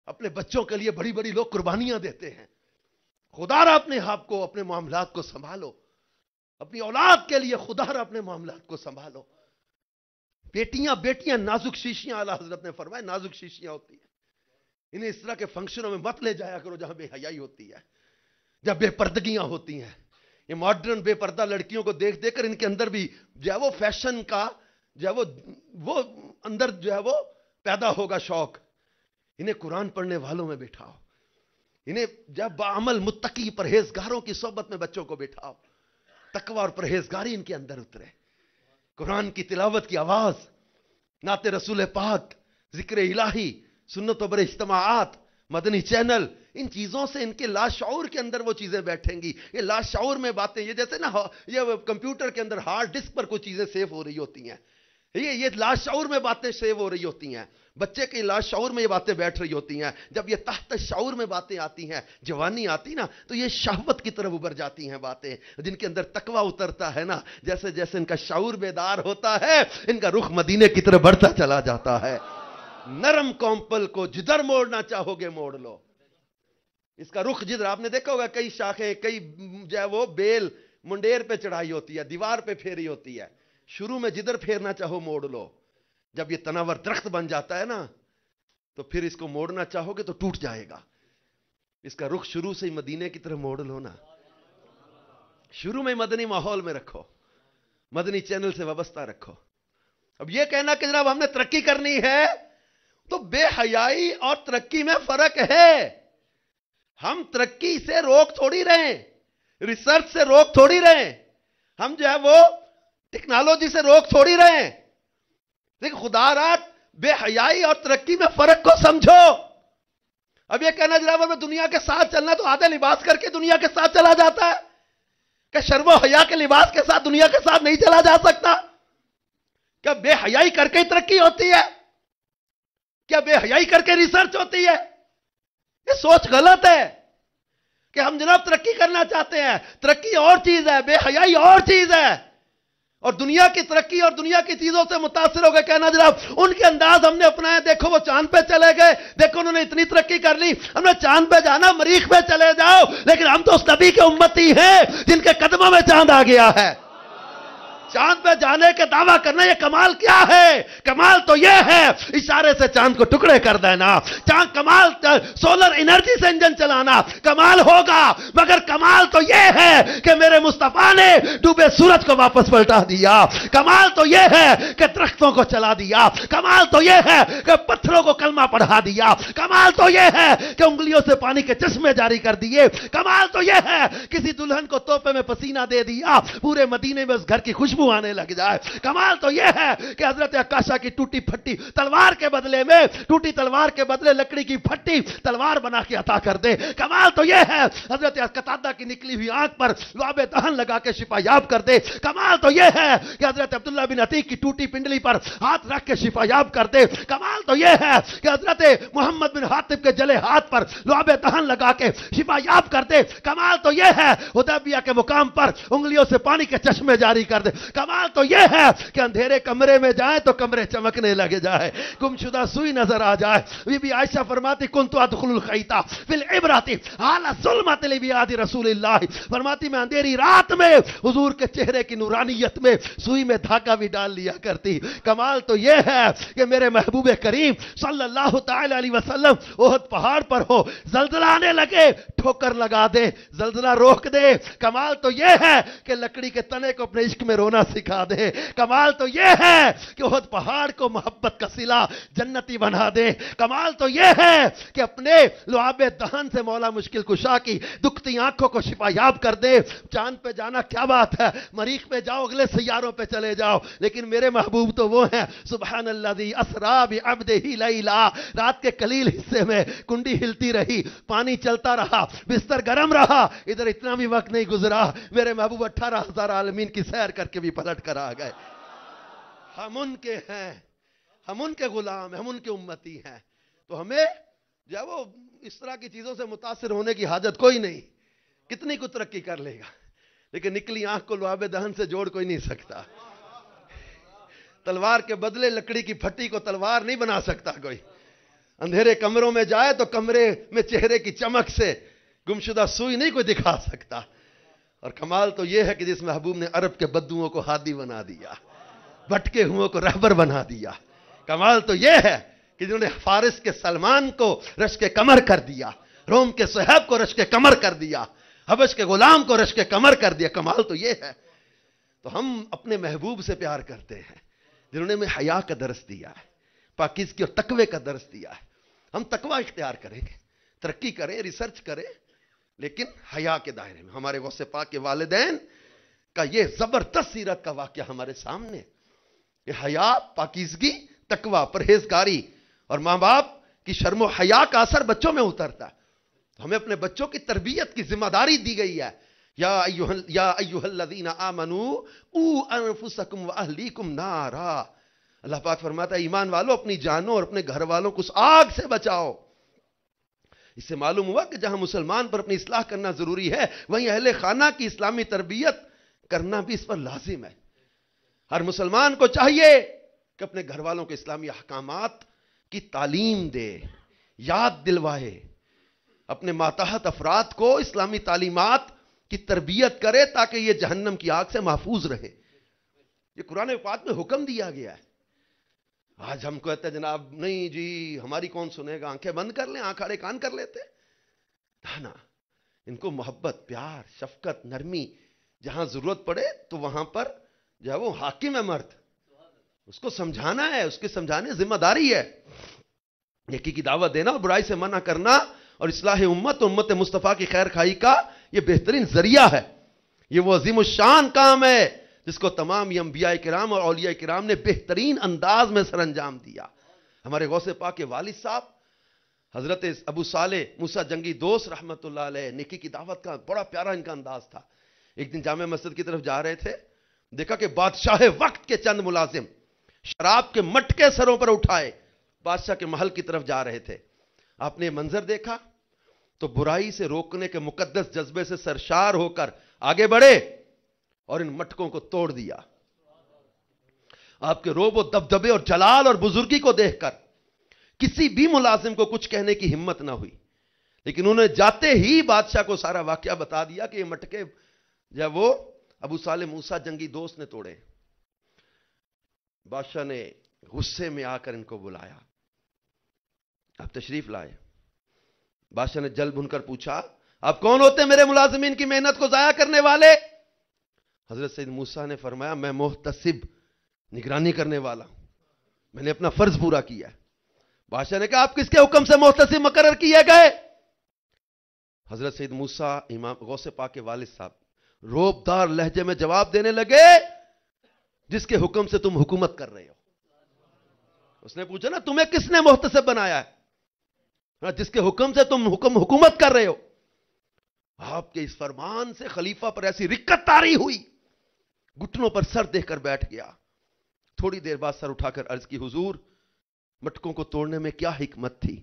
Speaker 1: اپنے بچوں کے لیے بڑی بڑی لوگ قربانیاں دیتے ہیں. خدا را اپنے آپ کو، اپنے معاملات کو سنبھالو. اپنی اولاد کے لیے خدا را اپنے معاملات کو سنبھالو. بیٹیاں نازک شیشیاں، اعلیٰ حضرت نے فرمایا نازک شیشیاں ہوتی ہیں. انہیں اس طرح کے فنکشنوں میں مت لے جایا کرو جہاں بے حیائی ہوتی ہے، جب بے پردگیاں ہوتی ہیں. یہ ماڈرن بے پردہ لڑکیوں کو دیکھ دیکھ کر ان کے اندر بھی جو ہے وہ فیشن کا جو ہے وہ اندر جو ہے وہ پیدا ہوگا شوق. انہیں قرآن پڑھنے والوں میں بٹھاؤ. انہیں جب بعمل متقی پرہیزگاروں کی صحبت میں بچوں کو بٹھاؤ. تقوی اور پرہیزگاری ان کے اندر اترے. قرآن کی تلاوت کی آواز، نعت رسول پاک، ذکر الہی، سنت و بر اجتماعات، مدنی چینل، ان چیزوں سے ان کے لاشعور کے اندر وہ چیزیں بیٹھیں گی. یہ لاشعور میں باتیں، یہ جیسے نا یہ کمپیوٹر کے اندر ہارڈ ڈسک پر کوئی چیزیں سیو ہو رہی ہوتی ہیں، یہ لاشعور میں باتیں سیو ہو رہی ہوتی ہیں. بچے کے لاشعور میں یہ باتیں بیٹھ رہی ہوتی ہیں. جب یہ تحت شعور میں باتیں آتی ہیں، جوانی آتی نا، تو یہ شہوت کی طرف ابھر جاتی ہیں باتیں. جن کے اندر تقوی اترتا ہے نا، جیسے جیسے ان کا شعور بیدار ہوتا ہے، ان کا رخ مدینے کی طرف بڑھتا چلا جاتا ہے. نرم کومپل کو جدھر موڑنا چاہو گے موڑ لو. اس کا رخ جدھر، آپ نے دیکھا ہوگا کئی شاخیں، کئی جو ہے وہ بیل منڈیر پہ چڑھائی ہوتی ہے، دیوار پہ پھیری ہوتی ہے. شروع میں جدھر پھیرنا چاہو موڑ لو. جب یہ تناور درخت بن جاتا ہے نا، تو پھر اس کو موڑنا چاہو گے تو ٹوٹ جائے گا. اس کا رخ شروع سے ہی مدینے کی طرف موڑ لو نا. شروع میں مدنی ماحول میں رکھو، مدنی چینل سے وابستہ رکھو. اب یہ کہنا کہ جناب ہم نے ترقی کرنی ہے، تو بے حیائی اور ترقی میں فرق ہے. ہم ترقی سے روک تھوڑی رہے، ریسرچ سے روک تھوڑی رہے، ہم جو ہے وہ ٹیکنالوجی سے روک تھوڑی رہے. لیکن خدا رات بے حیائی اور ترقی میں فرق کو سمجھو. اب یہ کہنا جناب میں دنیا کے ساتھ چلنا تو آدھے لباس کر کے دنیا کے ساتھ چلا جاتا ہے، کہ شرم و حیا کے لباس کے ساتھ دنیا کے ساتھ نہیں چلا جا سکتا؟ کیا بے حیائی کر کے ترقی ہوتی ہے؟ کیا بے حیائی کر کے ریسرچ ہوتی ہے؟ یہ سوچ غلط ہے کہ ہم جناب ترقی کرنا چاہتے ہیں. ترقی اور چیز ہے، بے حیائی اور چیز ہے. اور دنیا کی ترقی اور دنیا کی چیزوں سے متاثر ہو گئے کہنا جناب ان کے انداز ہم نے اپنایا، دیکھو وہ چاند پہ چلے گئے، دیکھو انہوں نے اتنی ترقی کر لی، ہم نے چاند پہ جانا، مریخ پہ چلے جاؤ. لیکن ہم تو اس نبی کے امتی ہیں جن کے قدموں میں چاند آ گیا ہے. چاند پہ جانے کے دعویٰ کرنا یہ کمال کیا ہے؟ کمال تو یہ ہے اشارے سے چاند کو ٹکڑے کر دینا. چاند کمال سولر انرجی سے انجن چلانا کمال ہوگا، مگر کمال تو یہ ہے کہ میرے مصطفیٰ نے ڈوبے سورج کو واپس پلٹا دیا. کمال تو یہ ہے کہ درختوں کو چلا دیا. کمال تو یہ ہے کہ پتھروں کو کلمہ پڑھا دیا. کمال تو یہ ہے کہ انگلیوں سے پانی کے چشمے جاری کر دیے. کمال تو یہ ہے کسی دلہن کو توپے میں پسینہ دے دیا، پورے مدینے میں اس گھر کی خوشبو آنے لگ جائے. کمال تو یہ ہے کہ حضرت عکاشہ کی ٹوٹی پھٹی تلوار کے بدلے میں، ٹوٹی تلوار کے بدلے لکڑی کی پھٹی تلوار بنا کے عطا کر دے. کمال تو یہ ہے حضرت قتادہ کی نکلی ہوئی آنکھ پر لعاب دہن لگا کے شفا یاب کر دے. کمال تو یہ ہے کہ حضرت عبداللہ بن عتیق کی ٹوٹی پنڈلی پر ہاتھ رکھ کے شفا یاب کر دے. کمال تو یہ ہے کہ حضرت محمد بن حاتب کے جلے ہاتھ پر لعاب دہن لگا کے شفا یاب کر دے. کمال تو یہ ہے حدیبیہ کے مقام پر انگلیوں سے پانی کے چشمے جاری کر دے. کمال تو یہ ہے کہ اندھیرے کمرے میں جائیں تو کمرے چمکنے لگ جائے، گمشدہ سوئی نظر آ جائے. بی بی عائشہ فرماتی کنت ادخل الخیط فی العبرۃ حال ظلمۃ لبیاد رسول اللہ، فرماتی میں اندھیری رات میں حضور کے چہرے کی نورانیت میں سوئی میں دھاگا بھی ڈال لیا کرتی. کمال تو یہ ہے کہ میرے محبوب کریم صلی اللہ تعالی علیہ وسلم احد پہاڑ پر ہو، زلزلہ آنے لگے، ٹھوکر لگا دے، زلزلہ روک دے. کمال تو یہ ہے کہ لکڑی کے تنے کو اپنے عشق میں رونا سکھا دے. کمال تو یہ ہے کہ احد پہاڑ کو محبت کا صلہ جنتی بنا دے. کمال تو یہ ہے کہ اپنے لعاب دہن سے مولا مشکل کشا کی دکھتی آنکھوں کو شفا یاب کر دے. چاند پہ جانا کیا بات ہے، مریخ پہ جاؤ، اگلے سیاروں پہ چلے جاؤ، لیکن میرے محبوب تو وہ ہیں سبحان الذی اسریٰ بعبدہ لیلا. رات کے قلیل حصے میں کنڈی ہلتی رہی، پانی چلتا رہا، بستر گرم رہا، ادھر اتنا بھی وقت نہیں گزرا میرے محبوب 18,000 عالمین کی سیر کر کے بھی پلٹ کر آ گئے. ہم ان کے ہیں، ہم ان کے غلام ہیں، ہم ان کے امتی ہیں. تو ہمیں جو ہے وہ اس طرح کی چیزوں سے متاثر ہونے کی حاجت کوئی نہیں. کتنی کو ترقی کر لے گا، لیکن نکلی آنکھ کو لعاب دہن سے جوڑ کوئی نہیں سکتا. تلوار کے بدلے لکڑی کی پھٹی کو تلوار نہیں بنا سکتا کوئی. اندھیرے کمروں میں جائے تو کمرے میں چہرے کی چمک سے گمشدہ سوئی نہیں کوئی دکھا سکتا. اور کمال تو یہ ہے کہ جس محبوب نے عرب کے بدوؤں کو ہادی بنا دیا, بھٹکے ہوئوں کو رہبر بنا دیا. کمال تو یہ ہے کہ جنہوں نے فارس کے سلمان کو رشک کمر کر دیا, روم کے صہیب کو رشک کمر کر دیا, حبش کے غلام کو رشک کمر کر دیا. کمال تو یہ ہے. تو ہم اپنے محبوب سے پیار کرتے ہیں جنہوں نے ہمیں حیا کا درس دیا ہے, پاکیزگی اور تقوی کا درس دیا ہے. ہم تقوی اختیار کریں گے, ترقی کریں, ریسرچ کریں, لیکن حیا کے دائرے میں. ہمارے غوث پاک کے والدین کا یہ زبردست سیرت کا واقعہ ہمارے سامنے. یہ حیا, پاکیزگی, تقوی, پرہیزگاری اور ماں باپ کی شرم و حیا کا اثر بچوں میں اترتا ہے. ہمیں اپنے بچوں کی تربیت کی ذمہ داری دی گئی ہے. یا ایھا الذین آمنوا قوا انفسکم واہلیکم نارا. اللہ پاک فرماتا ہے ایمان والو اپنی جانوں اور اپنے گھر والوں کو اس آگ سے بچاؤ. اس سے معلوم ہوا کہ جہاں مسلمان پر اپنی اصلاح کرنا ضروری ہے, وہیں اہل خانہ کی اسلامی تربیت کرنا بھی اس پر لازم ہے. ہر مسلمان کو چاہیے کہ اپنے گھر والوں کے اسلامی احکامات کی تعلیم دے, یاد دلوائے, اپنے ماتحت افراد کو اسلامی تعلیمات کی تربیت کرے تاکہ یہ جہنم کی آگ سے محفوظ رہے. یہ قرآن پاک میں حکم دیا گیا ہے. آج ہم کہتے ہیں جناب نہیں جی ہماری کون سنے گا, آنکھیں بند کر لیں, آنکھ آڑے کان کر لیتے. نا, ان کو محبت, پیار, شفقت, نرمی جہاں ضرورت پڑے تو وہاں پر جو ہے وہ حاکم ہے مرد, اس کو سمجھانا ہے, اس کے سمجھانے ذمہ داری ہے. نیکی کی دعوت دینا اور برائی سے منع کرنا اور اصلاح امت اور امت مصطفیٰ کی خیر خواہی کا یہ بہترین ذریعہ ہے. یہ وہ عظیم الشان کام ہے جس کو تمام انبیاء کرام اور اولیاء کرام نے بہترین انداز میں سر انجام دیا. ہمارے غوث پاک کے والد صاحب حضرت ابو صالح موسیٰ جنگی دوست رحمت اللہ علیہ, نیکی کی دعوت کا بڑا پیارا ان کا انداز تھا. ایک دن جامع مسجد کی طرف جا رہے تھے, دیکھا کہ بادشاہ وقت کے چند ملازم شراب کے مٹکے سروں پر اٹھائے بادشاہ کے محل کی طرف جا رہے تھے. آپ نے منظر دیکھا تو برائی سے روکنے کے مقدس جذبے سے سرشار ہو کر آگے بڑھے اور ان مٹکوں کو توڑ دیا. آپ کے روب و دبدبے اور جلال اور بزرگی کو دیکھ کر کسی بھی ملازم کو کچھ کہنے کی ہمت نہ ہوئی, لیکن انہوں نے جاتے ہی بادشاہ کو سارا واقعہ بتا دیا کہ یہ مٹکے جب وہ ابو صالح موسیٰ جنگی دوست نے توڑے. بادشاہ نے غصے میں آ کر ان کو بلایا, آپ تشریف لائے. بادشاہ نے جل بھن کر پوچھا آپ کون ہوتے ہیں میرے ملازمین کی محنت کو ضائع کرنے والے؟ حضرت سید موسیٰ نے فرمایا میں محتسب, نگرانی کرنے والا ہوں, میں نے اپنا فرض پورا کیا ہے. بادشاہ نے کہا آپ کس کے حکم سے محتسب مقرر کیے گئے؟ حضرت سید موسیٰ امام غوث پاک کے والد صاحب روبدار لہجے میں جواب دینے لگے جس کے حکم سے تم حکومت کر رہے ہو. اس نے پوچھا نا تمہیں کس نے محتسب بنایا ہے, جس کے حکم سے تم حکومت کر رہے ہو. آپ کے اس فرمان سے خلیفہ پر ایسی رکت طاری ہوئی, گھٹنوں پر سر دیکھ کر بیٹھ گیا. تھوڑی دیر بعد سر اٹھا کر عرض کی حضور مٹکوں کو توڑنے میں کیا حکمت تھی؟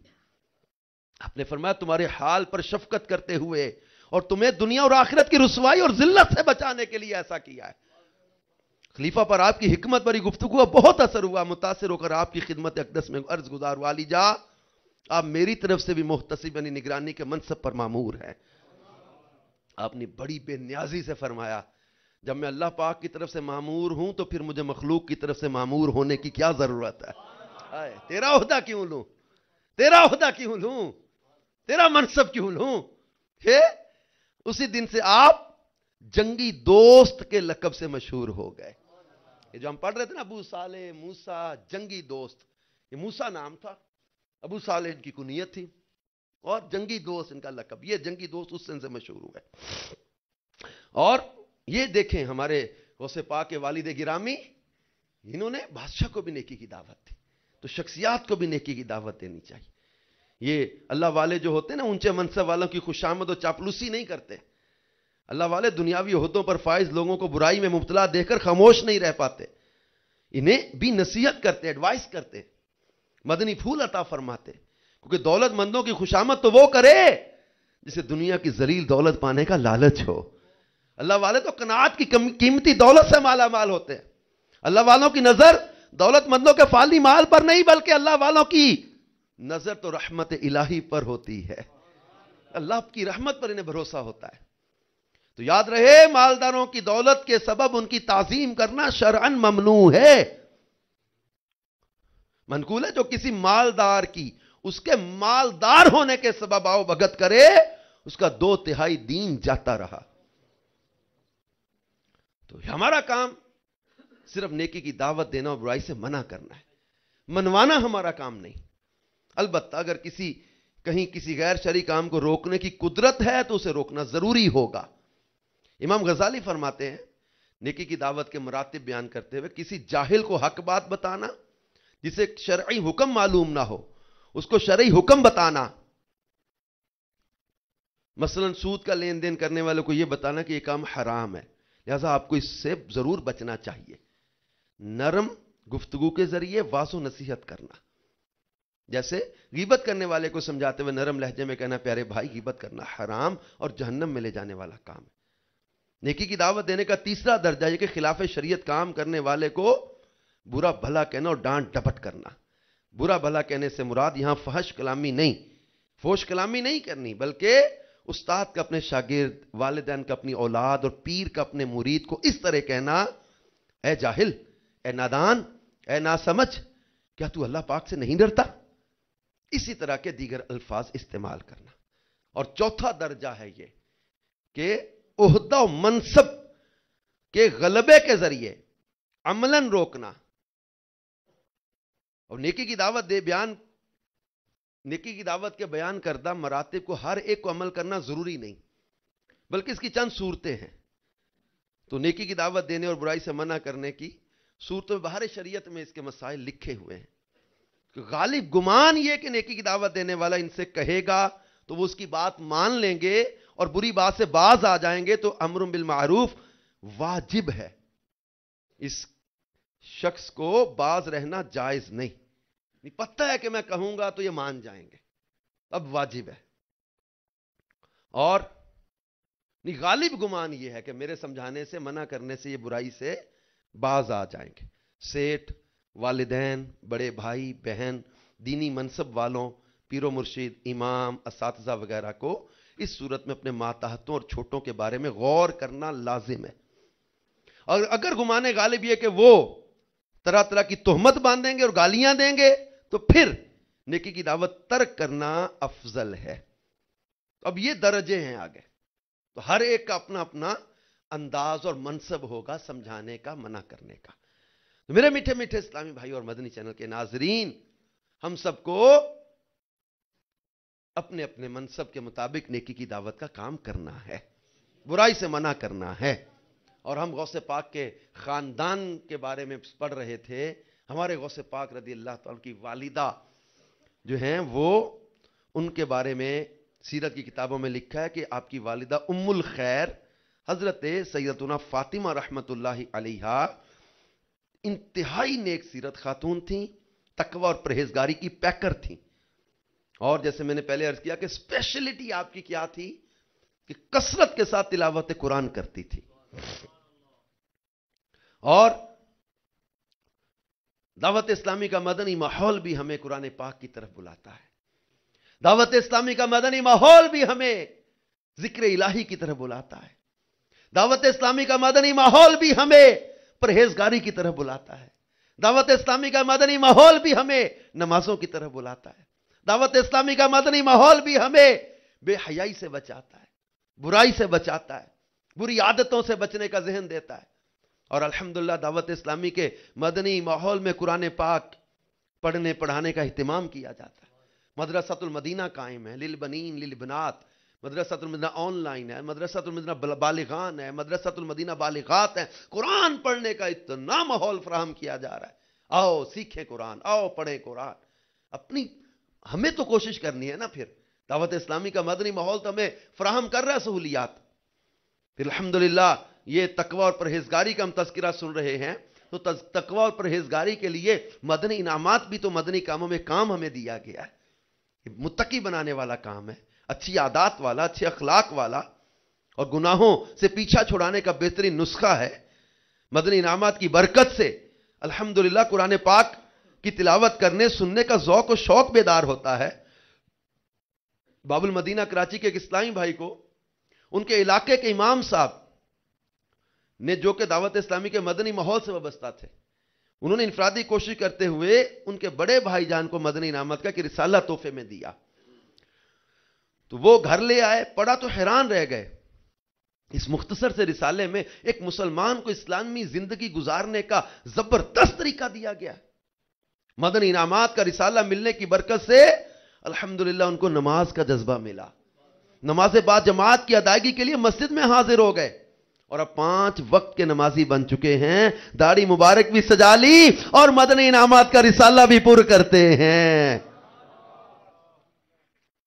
Speaker 1: آپ نے فرمایا تمہارے حال پر شفقت کرتے ہوئے اور تمہیں دنیا اور آخرت کی رسوائی اور ذلت سے بچانے کے لیے ایسا کیا ہے. خلیفہ پر آپ کی حکمت بری گفتگو بہت اثر ہوا. متاثر ہو کر آپ کی خدمت اقدس میں عرض گزار والی جا آپ میری طرف سے بھی محتسب یعنی نگرانی کے منصب پر مامور ہیں. آپ نے بڑی بے نیازی سے فرمایا جب میں اللہ پاک کی طرف سے مامور ہوں تو پھر مجھے مخلوق کی طرف سے مامور ہونے کی کیا ضرورت ہے؟ تیرا عہدہ کیوں لوں, تیرا عہدہ کیوں لوں, تیرا منصب کیوں لوں؟ اسی دن سے آپ جنگی دوست کے لقب سے مشہور ہو گئے. یہ جو ہم پڑھ رہے تھے نا ابو صالح موسیٰ جنگی دوست, یہ موسیٰ نام تھا, ابو صالح ان کی کنیت تھی اور جنگی دوست ان کا لقب. یہ جنگی دوست اس سے مشہور ہوئے. اور یہ دیکھیں ہمارے غوث پاک کے والد گرامی, انہوں نے بادشاہ کو بھی نیکی کی دعوت دی, تو شخصیات کو بھی نیکی کی دعوت دینی چاہیے. یہ اللہ والے جو ہوتے ہیں نا اونچے منصب والوں کی خوشامد و چاپلوسی نہیں کرتے. اللہ والے دنیاوی عہدوں پر فائز لوگوں کو برائی میں مبتلا دیکھ کر خاموش نہیں رہ پاتے, انہیں بھی نصیحت کرتے, ایڈوائس کرتے, مدنی پھول عطا فرماتے. کیونکہ دولت مندوں کی خوشامد تو وہ کرے جسے دنیا کی ذلیل دولت پانے کا لالچ ہو. اللہ والے تو قناعت کی قیمتی دولت سے مالا مال ہوتے ہیں. اللہ والوں کی نظر دولت مندوں کے فانی مال پر نہیں، بلکہ اللہ والوں کی نظر تو رحمت الہی پر ہوتی ہے. اللہ کی رحمت پر انہیں بھروسہ ہوتا ہے. تو یاد رہے، مالداروں کی دولت کے سبب ان کی تعظیم کرنا شرعن ممنوع ہے. منقول ہے جو کسی مالدار کی اس کے مالدار ہونے کے سبب آؤ بھگت کرے، اس کا 2/3 دین جاتا رہا. تو ہمارا کام صرف نیکی کی دعوت دینا اور برائی سے منع کرنا ہے. منوانا ہمارا کام نہیں. البتہ اگر کہیں کسی غیر شرعی کام کو روکنے کی قدرت ہے تو اسے روکنا ضروری ہوگا. امام غزالی فرماتے ہیں نیکی کی دعوت کے مراتب بیان کرتے ہوئے، کسی جاہل کو حق بات بتانا، جسے شرعی حکم معلوم نہ ہو اس کو شرعی حکم بتانا. مثلا سود کا لین دین کرنے والے کو یہ بتانا کہ یہ کام حرام ہے، لہذا آپ کو اس سے ضرور بچنا چاہیے. نرم گفتگو کے ذریعے واضح و نصیحت کرنا. جیسے غیبت کرنے والے کو سمجھاتے ہوئے نرم لہجے میں کہنا، پیارے بھائی غیبت کرنا حرام اور جہنم میں لے جانے والا کام ہے. نیکی کی دعوت دینے کا تیسرا درجہ یہ کہ خلاف شریعت کام کرنے والے کو برا بھلا کہنا اور ڈانٹ ڈپٹ کرنا. برا بھلا کہنے سے مراد یہاں فحش کلامی نہیں، فوش کلامی نہیں کرنی، بلکہ استاد کا اپنے شاگرد، والدین کا اپنی اولاد اور پیر کا اپنے مرید کو اس طرح کہنا، اے جاہل، اے نادان، اے ناسمجھ، کیا تو اللہ پاک سے نہیں ڈرتا؟ اسی طرح کے دیگر الفاظ استعمال کرنا. اور چوتھا درجہ ہے یہ کہ عہدہ و منصب کے غلبے کے ذریعے عملاً روکنا. اور نیکی کی دعوت کے بیان کردہ مراتب کو ہر ایک کو عمل کرنا ضروری نہیں، بلکہ اس کی چند صورتیں ہیں. تو نیکی کی دعوت دینے اور برائی سے منع کرنے کی صورتوں میں بہار شریعت میں اس کے مسائل لکھے ہوئے ہیں. غالب گمان یہ کہ نیکی کی دعوت دینے والا ان سے کہے گا تو وہ اس کی بات مان لیں گے اور بری بات سے باز آ جائیں گے، تو امر بالمعروف واجب ہے. اس شخص کو باز رہنا جائز نہیں. پتہ ہے کہ میں کہوں گا تو یہ مان جائیں گے، اب واجب ہے. اور غالب گمان یہ ہے کہ میرے سمجھانے سے، منع کرنے سے یہ برائی سے باز آ جائیں گے. سیٹ، والدین، بڑے بھائی بہن، دینی منصب والوں، پیر و مرشد، امام، اساتذہ وغیرہ کو اس صورت میں اپنے ماتحتوں اور چھوٹوں کے بارے میں غور کرنا لازم ہے. اور اگر گمان غالب یہ کہ وہ طرح طرح کی تہمت باندھیں گے اور گالیاں دیں گے تو پھر نیکی کی دعوت ترک کرنا افضل ہے. اب یہ درجے ہیں آگے، تو ہر ایک کا اپنا اپنا انداز اور منصب ہوگا سمجھانے کا، منع کرنے کا. تو میرے میٹھے میٹھے اسلامی بھائی اور مدنی چینل کے ناظرین، ہم سب کو اپنے اپنے منصب کے مطابق نیکی کی دعوت کا کام کرنا ہے، برائی سے منع کرنا ہے. اور ہم غوث پاک کے خاندان کے بارے میں پڑھ رہے تھے. ہمارے غوث پاک رضی اللہ تعالیٰ کی والدہ جو ہیں، وہ ان کے بارے میں سیرت کی کتابوں میں لکھا ہے کہ آپ کی والدہ ام الخیر حضرت سیدتنا فاطمہ رحمت اللہ علیہا انتہائی نیک سیرت خاتون تھیں، تقوی اور پرہیزگاری کی پیکر تھیں. اور جیسے میں نے پہلے عرض کیا کہ اسپیشلٹی آپ کی کیا تھی کہ کثرت کے ساتھ تلاوت قرآن کرتی تھی. اور دعوت اسلامی کا مدنی ماحول بھی ہمیں قرآن پاک کی طرف بلاتا ہے. دعوت اسلامی کا مدنی ماحول بھی ہمیں ذکر الہی کی طرف بلاتا ہے. دعوت اسلامی کا مدنی ماحول بھی ہمیں پرہیزگاری کی طرف بلاتا ہے. دعوت اسلامی کا مدنی ماحول بھی ہمیں نمازوں کی طرف بلاتا ہے. دعوت اسلامی کا مدنی ماحول بھی ہمیں بے حیائی سے بچاتا ہے، برائی سے بچاتا ہے، بری عادتوں سے بچنے کا ذہن دیتا ہے. اور الحمدللہ دعوت اسلامی کے مدنی ماحول میں قرآن پاک پڑھنے پڑھانے کا اہتمام کیا جاتا ہے. مدرسۃ المدینہ قائم ہے، للبنین للبنات. مدرسۃ المدینہ آن لائن ہے، مدرسۃ المدینہ بالغان ہے، مدرسۃ المدینہ بالغات ہے. قرآن پڑھنے کا اتنا ماحول فراہم کیا جا رہا ہے. آؤ سیکھیں قرآن، آؤ پڑھیں قرآن. ہمیں تو کوشش کرنی ہے نا. پھر دعوت اسلامی کا مدنی ماحول تو ہمیں فراہم کر رہا ہے سہولیات. پھر الحمدللہ یہ تقوی اور پرہیزگاری کا ہم تذکرہ سن رہے ہیں، تو تقوی اور پرہیزگاری کے لیے مدنی انعامات بھی تو مدنی کاموں میں کام ہمیں دیا گیا ہے. متقی بنانے والا کام ہے، اچھی عادات والا، اچھے اخلاق والا. اور گناہوں سے پیچھا چھڑانے کا بہترین نسخہ ہے مدنی انعامات کی برکت سے الحمدللہ قرآن پاک کی تلاوت کرنے سننے کا ذوق و شوق بیدار ہوتا ہے۔ باب المدینہ کراچی کے ایک اسلامی بھائی کو ان کے علاقے کے امام صاحب نے، جو کہ دعوت اسلامی کے مدنی ماحول سے وابستہ تھے، انہوں نے انفرادی کوشش کرتے ہوئے ان کے بڑے بھائی جان کو مدنی انعامات کا کہ رسالہ تحفے میں دیا۔ تو وہ گھر لے آئے، پڑھا تو حیران رہ گئے، اس مختصر سے رسالے میں ایک مسلمان کو اسلامی زندگی گزارنے کا زبردست طریقہ دیا گیا۔ مدنی انعامات کا رسالہ ملنے کی برکت سے الحمدللہ ان کو نماز کا جذبہ ملا، نماز بعد جماعت کی ادائیگی کے لیے مسجد میں حاضر ہو گئے، اور اب 5 وقت کے نمازی بن چکے ہیں، داڑھی مبارک بھی سجا لی اور مدنی انعامات کا رسالہ بھی پر کرتے ہیں۔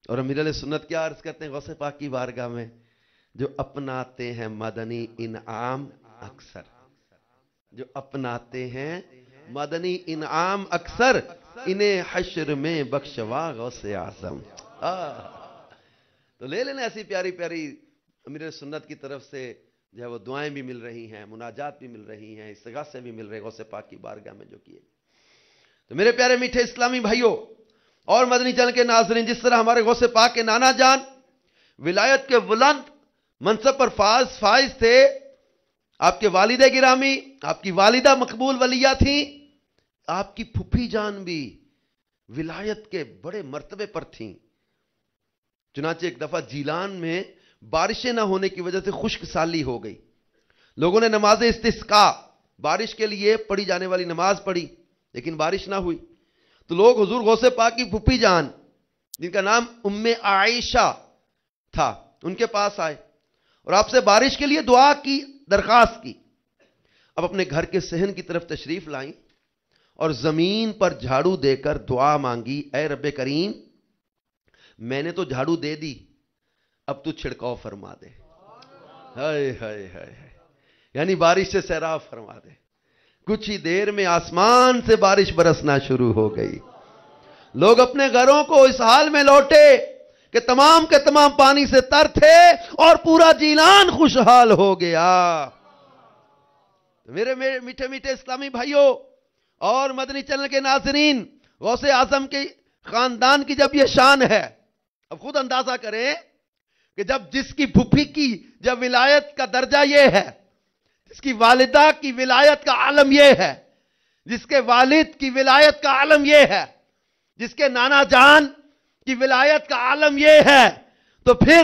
Speaker 1: اور امیر علیہ سنت کیا عرض کرتے ہیں غوث پاک کی بارگاہ میں؟ جو اپناتے ہیں مدنی انعام اکثر، جو اپناتے ہیں مدنی انعام اکثر، انہیں حشر میں بخشوا غوث اعظم۔ تو لے لینا ایسی پیاری پیاری امیر سنت کی طرف سے جو ہے وہ دعائیں بھی مل رہی ہیں، مناجات بھی مل رہی ہیں، استغاثے بھی مل رہے غوث پاک کی بارگاہ میں جو کیے۔ تو میرے پیارے میٹھے اسلامی بھائیوں اور مدنی چینل کے ناظرین، جس طرح ہمارے غوث پاک کے نانا جان ولایت کے بلند منصب پر فائز تھے، آپ کے والد گرامی، آپ کی والدہ مقبول ولیہ تھیں، آپ کی پھپھی جان بھی ولایت کے بڑے مرتبے پر تھیں۔ چنانچہ ایک دفعہ جیلان میں بارشیں نہ ہونے کی وجہ سے خشک سالی ہو گئی، لوگوں نے نماز استسقاء بارش کے لیے پڑھی جانے والی نماز پڑھی، لیکن بارش نہ ہوئی، تو لوگ حضور غوث پاک کی پھپھی جان جن کا نام ام عائشہ تھا ان کے پاس آئے اور آپ سے بارش کے لیے دعا کی درخواست کی۔ اب اپنے گھر کے صحن کی طرف تشریف لائیں اور زمین پر جھاڑو دے کر دعا مانگی، اے رب کریم میں نے تو جھاڑو دے دی، اب تو چھڑکاؤ فرما دے، ہائے ہائے ہائے، یعنی بارش سے سیراب فرما دے۔ کچھ ہی دیر میں آسمان سے بارش برسنا شروع ہو گئی، لوگ اپنے گھروں کو اس حال میں لوٹے کہ تمام کے تمام پانی سے تر تھے اور پورا جیلان خوشحال ہو گیا۔ میرے میٹھے میٹھے اسلامی بھائیوں اور مدنی چینل کے ناظرین، غوث اعظم کے خاندان کی جب یہ شان ہے، اب خود اندازہ کریں کہ جب جس کی پھپھی کی جب ولایت کا درجہ یہ ہے، جس کی والدہ کی ولایت کا عالم یہ ہے، جس کے والد کی ولایت کا عالم یہ ہے، جس کے نانا جان کی ولایت کا عالم یہ ہے، تو پھر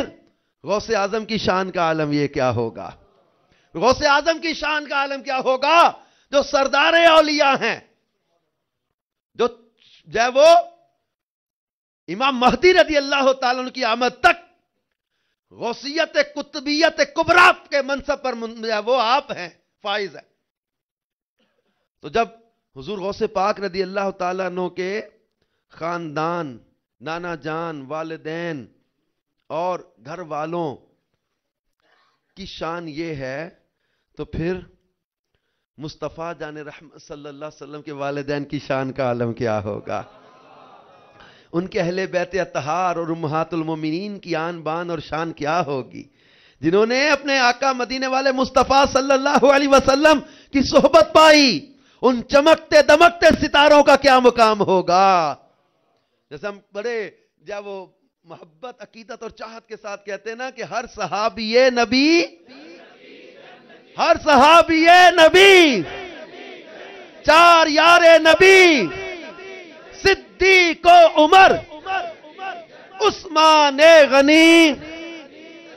Speaker 1: غوث اعظم کی شان کا عالم یہ کیا ہوگا؟ غوث اعظم کی شان کا عالم کیا ہوگا؟ جو سردار اولیاء ہیں، جو وہ امام مہدی رضی اللہ تعالیٰ عنہ کی آمد تک غوثیت قطبیت کبریٰ کے منصب پر وہ آپ ہیں، فائز ہیں۔ تو جب حضور غوث پاک رضی اللہ تعالیٰ عنہ کے خاندان، نانا جان، والدین اور گھر والوں کی شان یہ ہے، تو پھر مصطفیٰ جان رحمت صلی اللہ علیہ وسلم کے والدین کی شان کا عالم کیا ہوگا؟ ان کے اہل بیت اطہار اور امہات المومنین کی آن بان اور شان کیا ہوگی، جنہوں نے اپنے آقا مدینے والے مصطفیٰ صلی اللہ علیہ وسلم کی صحبت پائی، ان چمکتے دمکتے ستاروں کا کیا مقام ہوگا؟ جیسے ہم بڑے جب وہ محبت، عقیدت اور چاہت کے ساتھ کہتے ہیں نا کہ ہر صحابی نبی، ہر صحابی نبی، 4 یار نبی، صدیق و عمر، عثمان غنی،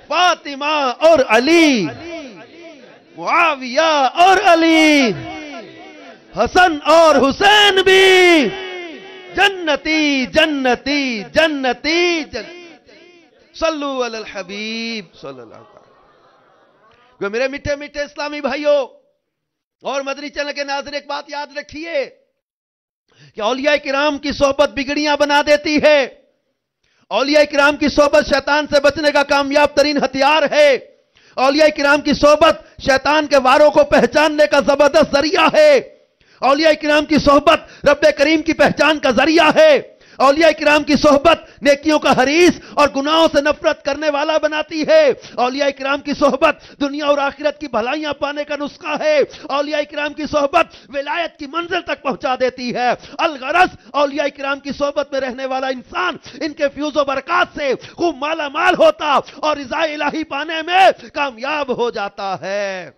Speaker 1: فاطمہ اور علی، معاویہ اور علی، حسن اور حسین بھی جنتی جنتی جنتی صلو علی الحبیب صلی اللہ علیہ وسلم۔ میرے میٹھے میٹھے اسلامی بھائیوں اور مدنی چینل کے ناظرین، ایک بات یاد رکھیے کہ اولیاء کرام کی صحبت بگڑیاں بنا دیتی ہے، اولیاء کرام کی صحبت شیطان سے بچنے کا کامیاب ترین ہتھیار ہے، اولیاء کرام کی صحبت شیطان کے واروں کو پہچاننے کا زبردست ذریعہ ہے، اولیاء کرام کی صحبت رب کریم کی پہچان کا ذریعہ ہے، اولیاء کرام کی صحبت نیکیوں کا حریص اور گناہوں سے نفرت کرنے والا بناتی ہے۔ اولیاء کرام کی صحبت دنیا اور آخرت کی بھلائیاں پانے کا نسخہ ہے۔ اولیاء کرام کی صحبت ولایت کی منزل تک پہنچا دیتی ہے۔ الغرض اولیاء کرام کی صحبت میں رہنے والا انسان ان کے فیوز و برکات سے خوب مالا مال ہوتا اور رضا الہی پانے میں کامیاب ہو جاتا ہے۔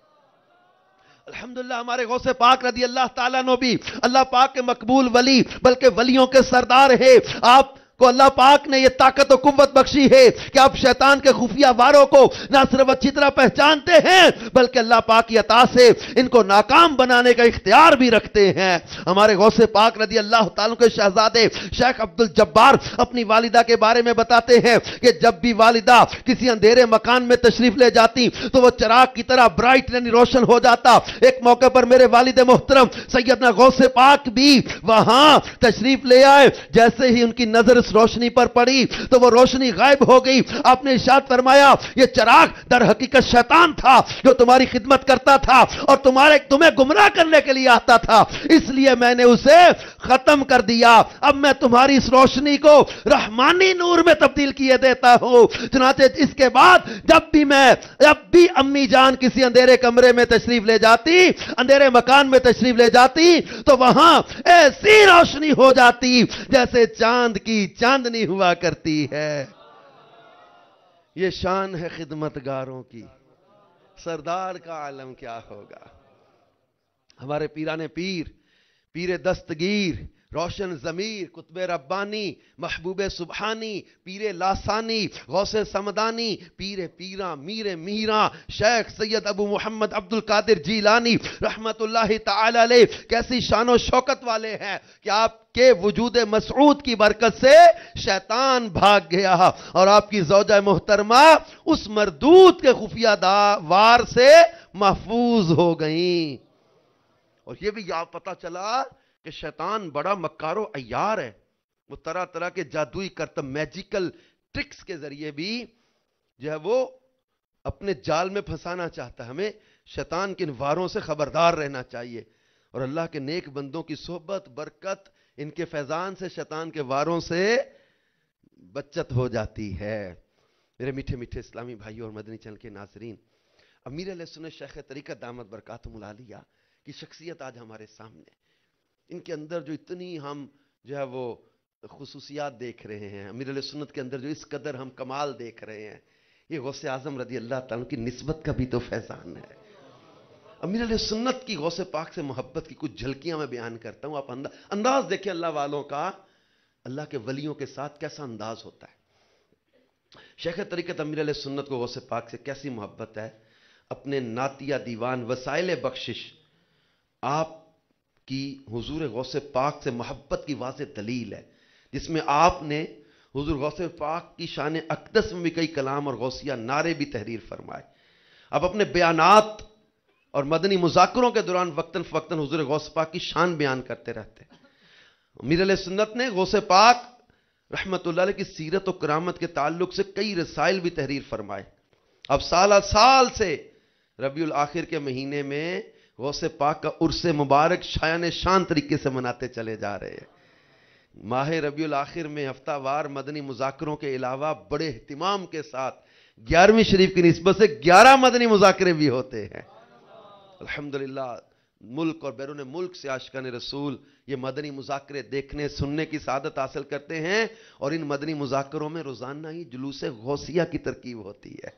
Speaker 1: الحمدللہ ہمارے غوث پاک رضی اللہ تعالیٰ عنہ بھی اللہ پاک کے مقبول ولی بلکہ ولیوں کے سردار ہے۔ آپ کو اللہ پاک نے یہ طاقت و قوت بخشی ہے کہ آپ شیطان کے خفیہ واروں کو نہ صرف اچھی طرح پہچانتے ہیں بلکہ اللہ پاک کی عطا سے ان کو ناکام بنانے کا اختیار بھی رکھتے ہیں۔ ہمارے غوث پاک رضی اللہ تعالیٰ کے شہزادے شیخ عبد الجبار اپنی والدہ کے بارے میں بتاتے ہیں کہ جب بھی والدہ کسی اندھیرے مکان میں تشریف لے جاتی تو وہ چراغ کی طرح برائٹ یعنی روشن ہو جاتا۔ ایک موقع پر میرے والد محترم سیدنا غوث پاک بھی وہاں تشریف لے آئے، جیسے ہی ان کی نظر روشنی پر پڑی تو وہ روشنی غائب ہو گئی۔ آپ نے ارشاد فرمایا یہ چراغ در حقیقت شیطان تھا جو تمہاری خدمت کرتا تھا اور تمہیں گمراہ کرنے کے لیے آتا تھا، اس لیے میں نے اسے ختم کر دیا۔ اب میں تمہاری اس روشنی کو رحمانی نور میں تبدیل کیے دیتا ہوں۔ چنانچہ اس کے بعد جب بھی امی جان کسی اندھیرے کمرے میں تشریف لے جاتی، اندھیرے مکان میں تشریف لے جاتی تو وہاں ایسی روشنی ہو جاتی جیسے چاند کی چاندنی ہوا کرتی ہے۔ یہ شان ہے خدمتگاروں کی، سردار کا عالم کیا ہوگا۔ ہمارے پیران پیر دستگیر، روشن ضمیر، قطب ربانی، محبوب سبحانی، پیر لاسانی، غوث سمدانی، پیر پیراں، میر میراں، شیخ سید ابو محمد عبد القادر جیلانی رحمت اللہ تعالی علیہ کیسی شان و شوکت والے ہیں کہ آپ کے وجود مسعود کی برکت سے شیطان بھاگ گیا اور آپ کی زوجہ محترمہ اس مردود کے خفیہ وار سے محفوظ ہو گئیں۔ اور یہ بھی یاد پتہ چلا کہ شیطان بڑا مکار و عیار ہے، وہ طرح طرح کے جادوئی کرتب میجیکل ٹرکس کے ذریعے بھی جو ہے وہ اپنے جال میں پھنسانا چاہتا ہے۔ ہمیں شیطان کے ان واروں سے خبردار رہنا چاہیے اور اللہ کے نیک بندوں کی صحبت برکت ان کے فیضان سے شیطان کے واروں سے بچت ہو جاتی ہے۔ میرے میٹھے میٹھے اسلامی بھائیوں اور مدنی چینل کے ناظرین، امیر اہل سنت شیخ طریقت دامت برکاتہم العالیہ کی شخصیت آج ہمارے سامنے، ان کے اندر جو اتنی ہم جو ہے وہ خصوصیات دیکھ رہے ہیں، امیر اہل سنت کے اندر جو اس قدر ہم کمال دیکھ رہے ہیں، یہ غوث اعظم رضی اللہ تعالیٰ کی نسبت کا بھی تو فیضان ہے۔ امیر علیہ سنت کی غوث پاک سے محبت کی کچھ جھلکیاں میں بیان کرتا ہوں، آپ انداز دیکھیں اللہ والوں کا، اللہ کے ولیوں کے ساتھ کیسا انداز ہوتا ہے۔ شیخ طریقت امیر علیہ سنت کو غوث پاک سے کیسی محبت ہے، اپنے نعتیہ دیوان وسائل بخشش آپ کی حضور غوث پاک سے محبت کی واضح دلیل ہے، جس میں آپ نے حضور غوث پاک کی شان اقدس میں بھی کئی کلام اور غوثیہ نعرے بھی تحریر فرمائے۔ اب اپنے بیانات اور مدنی مذاکروں کے دوران وقتاً فوقتاً حضور غوث پاک کی شان بیان کرتے رہتے ہیں۔ امیر علیہ سنت نے غوث پاک رحمت اللہ علیہ کی سیرت و کرامت کے تعلق سے کئی رسائل بھی تحریر فرمائے۔ اب سال سے ربیع الاخر کے مہینے میں غوث پاک کا عرس مبارک شایان شان طریقے سے مناتے چلے جا رہے ہیں۔ ماہ ربیع الاخر میں ہفتہ وار مدنی مذاکروں کے علاوہ بڑے اہتمام کے ساتھ 11ویں شریف کی نسبت سے 11 مدنی مذاکرے بھی ہوتے ہیں۔ الحمدللہ ملک اور بیرون ملک سے عاشقان رسول یہ مدنی مذاکرے دیکھنے سننے کی سعادت حاصل کرتے ہیں، اور ان مدنی مذاکروں میں روزانہ ہی جلوس غوثیہ کی ترکیب ہوتی ہے۔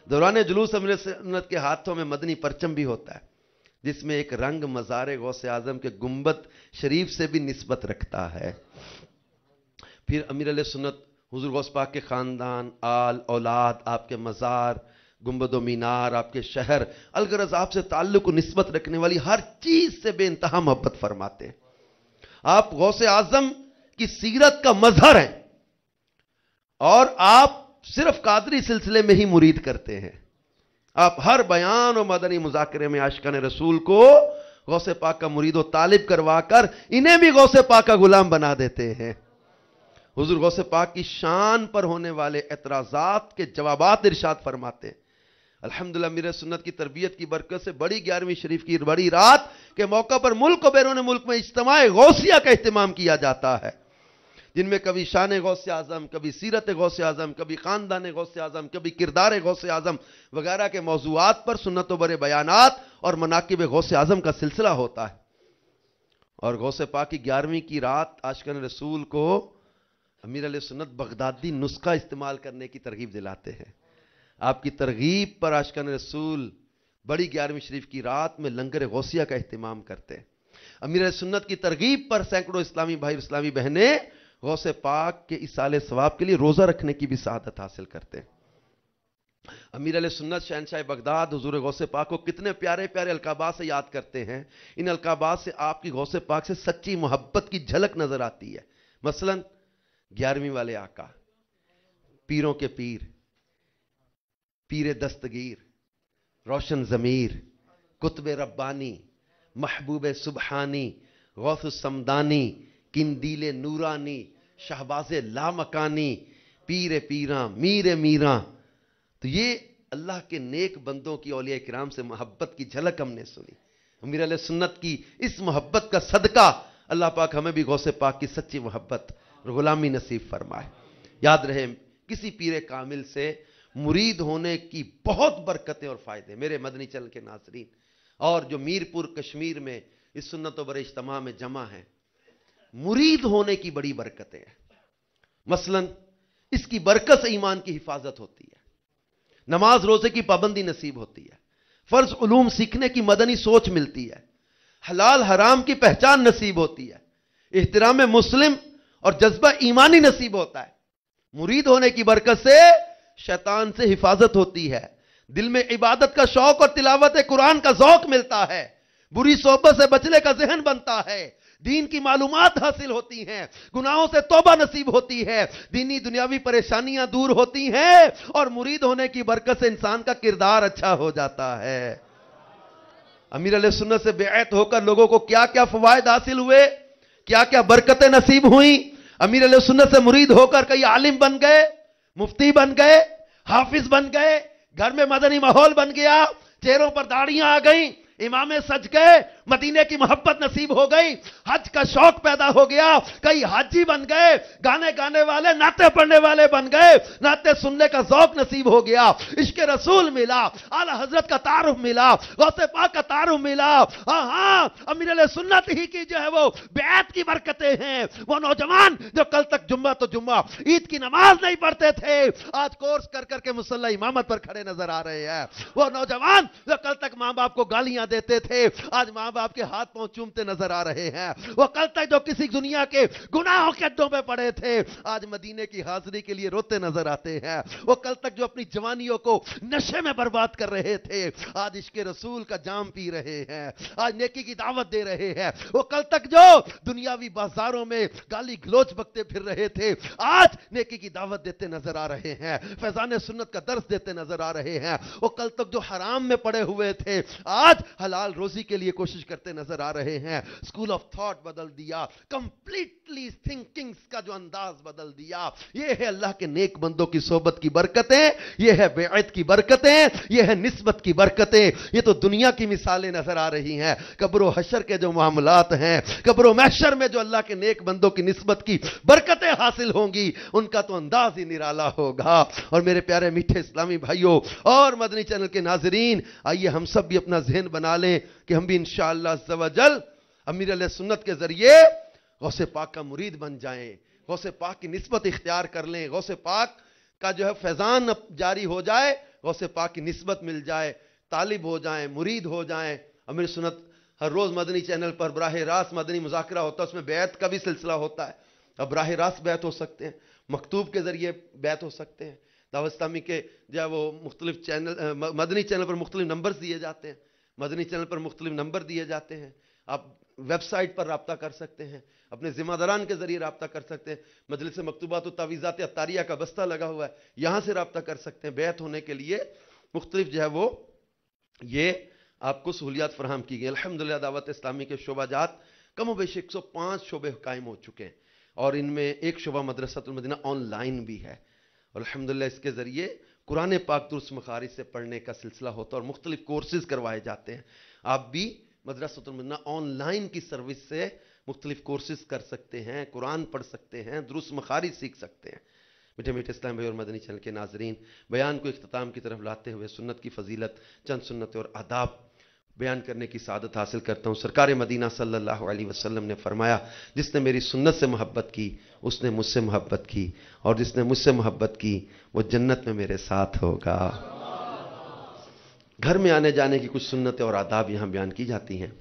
Speaker 1: دوران جلوس امیر سنت کے ہاتھوں میں مدنی پرچم بھی ہوتا ہے، جس میں ایک رنگ مزار غوث اعظم کے گنبد شریف سے بھی نسبت رکھتا ہے۔ پھر امیر علیہ سنت حضور غوث پاک کے خاندان، آل اولاد، آپ کے مزار، گنبد و مینار، آپ کے شہر، الغرض آپ سے تعلق و نسبت رکھنے والی ہر چیز سے بے انتہا محبت فرماتے ہیں۔ آپ غوث اعظم کی سیرت کا مظہر ہیں اور آپ صرف قادری سلسلے میں ہی مرید کرتے ہیں۔ آپ ہر بیان و مدنی مذاکرے میں عاشقان رسول کو غوث پاک کا مرید و طالب کروا کر انہیں بھی غوث پاک کا غلام بنا دیتے ہیں۔ حضور غوث پاک کی شان پر ہونے والے اعتراضات کے جوابات ارشاد فرماتے ہیں۔ الحمدللہ میرے سنت کی تربیت کی برکت سے بڑی 11ویں شریف کی بڑی رات کے موقع پر ملک و بیرون ملک میں اجتماع غوثیہ کا اہتمام کیا جاتا ہے، جن میں کبھی شان غوث اعظم، کبھی سیرت غوث اعظم، کبھی خاندان غوث اعظم، کبھی کردار غوث اعظم وغیرہ کے موضوعات پر سنت و بر بیانات اور مناقب غوث اعظم کا سلسلہ ہوتا ہے۔ اور غوث پاک کی 11ویں کی رات عاشقان رسول کو امیر علیہ سنت بغدادی نسخہ استعمال کرنے کی ترغیب دلاتے ہیں۔ آپ کی ترغیب پر عاشقان رسول بڑی 11ویں شریف کی رات میں لنگر غوثیہ کا اہتمام کرتے ہیں۔ امیر علیہ سنت کی ترغیب پر سینکڑوں اسلامی بھائی اور اسلامی بہنیں غوث پاک کے ایصال ثواب کے لیے روزہ رکھنے کی بھی سعادت حاصل کرتے ہیں۔ امیر علیہ سنت شہنشاہ بغداد حضور غوث پاک کو کتنے پیارے پیارے القابات سے یاد کرتے ہیں۔ ان القابات سے آپ کی غوث پاک سے سچی محبت کی جھلک نظر آتی ہے۔ مثلا 11ویں والے آقا، پیروں کے پیر، پیر دستگیر، روشن ضمیر، قطب ربانی، محبوب سبحانی، غوث السمدانی، قندیل نورانی، شہباز لامکانی، پیر پیراں، میر میراں۔ تو یہ اللہ کے نیک بندوں کی اولیاء کرام سے محبت کی جھلک ہم نے سنی۔ امیر علیہ سنت کی اس محبت کا صدقہ اللہ پاک ہمیں بھی غوث پاک کی سچی محبت اور غلامی نصیب فرمائے۔ یاد رہے کسی پیر کامل سے مرید ہونے کی بہت برکتیں اور فائدے میرے مدنی چینل کے ناظرین، اور جو میر پور کشمیر میں اس سنت و بر اجتماع میں جمع ہیں، مرید ہونے کی بڑی برکتیں ہیں۔ مثلا اس کی برکت سے ایمان کی حفاظت ہوتی ہے، نماز روزے کی پابندی نصیب ہوتی ہے، فرض علوم سیکھنے کی مدنی سوچ ملتی ہے، حلال حرام کی پہچان نصیب ہوتی ہے، احترام مسلم اور جذبہ ایمانی نصیب ہوتا ہے۔ مرید ہونے کی برکت سے شیطان سے حفاظت ہوتی ہے، دل میں عبادت کا شوق اور تلاوت قرآن کا ذوق ملتا ہے، بری صحبت سے بچنے کا ذہن بنتا ہے، دین کی معلومات حاصل ہوتی ہیں، گناہوں سے توبہ نصیب ہوتی ہے، دینی دنیاوی پریشانیاں دور ہوتی ہیں، اور مرید ہونے کی برکت سے انسان کا کردار اچھا ہو جاتا ہے۔ امیر علیہ سنت سے بیعت ہو کر لوگوں کو کیا کیا فوائد حاصل ہوئے، کیا کیا برکتیں نصیب ہوئیں۔ امیر علیہ سنت سے مرید ہو کر کئی عالم بن گئے، مفتی بن گئے، حافظ بن گئے، گھر میں مدنی ماحول بن گیا، چہروں پر داڑیاں آ گئیں، امامیں سج گئے، مدینے کی محبت نصیب ہو گئی، حج کا شوق پیدا ہو گیا، کئی حاجی بن گئے، گانے گانے والے، نعتیں پڑھنے والے بن گئے، نعتیں سننے کا ذوق نصیب ہو گیا، عشق رسول ملا، اعلی حضرت کا تعارف ملا، غوث پاک کا تعارف ملا۔ ہاں امیر علیہ سنت ہی کی جو ہے وہ بیعت کی برکتیں ہیں۔ وہ نوجوان جو کل تک جمعہ تو جمعہ عید کی نماز نہیں پڑھتے تھے، آج کورس کر کر کے مصلی امامت پر کھڑے نظر آ رہے ہیں۔ وہ نوجوان جو کل تک ماں باپ کو گالیاں دیتے تھے، آج ماں باپ کے ہاتھ پاؤں چومتے نظر آ رہے ہیں۔ وہ کل تک جو کسی دنیا کے گناہوں کے اڈوں پہ پڑے تھے، آج مدینے کی حاضری کے لیے روتے نظر آتے ہیں۔ وہ کل تک جو اپنی جوانیوں کو نشے میں برباد کر رہے تھے، آج عشق رسول کا جام پی رہے ہیں، آج نیکی کی دعوت دے رہے ہیں۔ وہ کل تک جو دنیاوی بازاروں میں گالی گلوچ بکتے پھر رہے تھے، آج نیکی کی دعوت دیتے نظر آ رہے ہیں، فیضان سنت کا درس دیتے نظر آ رہے ہیں۔ وہ کل تک جو حرام میں پڑے ہوئے تھے، آج حلال روزی کے لیے کوشش کرتے نظر آ رہے ہیں۔ اسکول آف تھاٹ بدل دیا، کمپلیٹلی تھنکنگز کا جو انداز بدل دیا۔ یہ ہے اللہ کے نیک بندوں کی صحبت کی برکتیں، یہ ہے بیعت کی برکتیں، یہ ہے نسبت کی برکتیں۔ یہ تو دنیا کی مثالیں نظر آ رہی ہیں، قبر و حشر کے جو معاملات ہیں، قبر و محشر میں جو اللہ کے نیک بندوں کی نسبت کی برکتیں حاصل ہوں گی، ان کا تو انداز ہی نرالا ہوگا۔ اور میرے پیارے میٹھے اسلامی بھائیوں اور مدنی چینل کے ناظرین، آئیے ہم سب بھی اپنا ذہن بنا لیں کہ ہم بھی انشاءاللہ عز و جل امیر علیہ سنت کے ذریعے غوث پاک کا مرید بن جائیں، غوث پاک کی نسبت اختیار کر لیں، غوث پاک کا جو ہے فیضان جاری ہو جائے، غوث پاک کی نسبت مل جائے، طالب ہو جائیں، مرید ہو جائیں۔ امیر سنت ہر روز مدنی چینل پر براہ راست مدنی مذاکرہ ہوتا ہے، اس میں بیعت کا بھی سلسلہ ہوتا ہے۔ اب براہ راست بیعت ہو سکتے ہیں، مکتوب کے ذریعے بیعت ہو سکتے ہیں، دعوت اسلامی کے جو ہے وہ مختلف چینل مدنی چینل پر مختلف نمبرز دیے جاتے ہیں، مدنی چینل پر مختلف نمبر دیے جاتے ہیں، آپ ویب سائٹ پر رابطہ کر سکتے ہیں، اپنے ذمہ داران کے ذریعے رابطہ کر سکتے ہیں، مجلس مکتوبات و تعویذات عطاریہ کا بستہ لگا ہوا ہے، یہاں سے رابطہ کر سکتے ہیں۔ بیعت ہونے کے لیے مختلف جو ہے وہ یہ آپ کو سہولیات فراہم کی گئی۔ الحمدللہ دعوت اسلامی کے شعبہ جات کم و بیش 105 شعبے قائم ہو چکے ہیں، اور ان میں ایک شعبہ مدرسۃ المدینہ آن لائن بھی ہے۔ الحمدللہ اس کے ذریعے قرآن پاک درست مخارج سے پڑھنے کا سلسلہ ہوتا ہے اور مختلف کورسز کروائے جاتے ہیں۔ آپ بھی مدرسۃ المدینہ آن لائن کی سروس سے مختلف کورسز کر سکتے ہیں، قرآن پڑھ سکتے ہیں، درست مخارج سیکھ سکتے ہیں۔ میٹھے میٹھے اسلام بھائی اور مدنی چینل کے ناظرین، بیان کو اختتام کی طرف لاتے ہوئے سنت کی فضیلت، چند سنتیں اور آداب بیان کرنے کی سعادت حاصل کرتا ہوں۔ سرکار مدینہ صلی اللہ علیہ وسلم نے فرمایا، جس نے میری سنت سے محبت کی اس نے مجھ سے محبت کی، اور جس نے مجھ سے محبت کی وہ جنت میں میرے ساتھ ہوگا۔ گھر میں آنے جانے کی کچھ سنتیں اور آداب یہاں بیان کی جاتی ہیں۔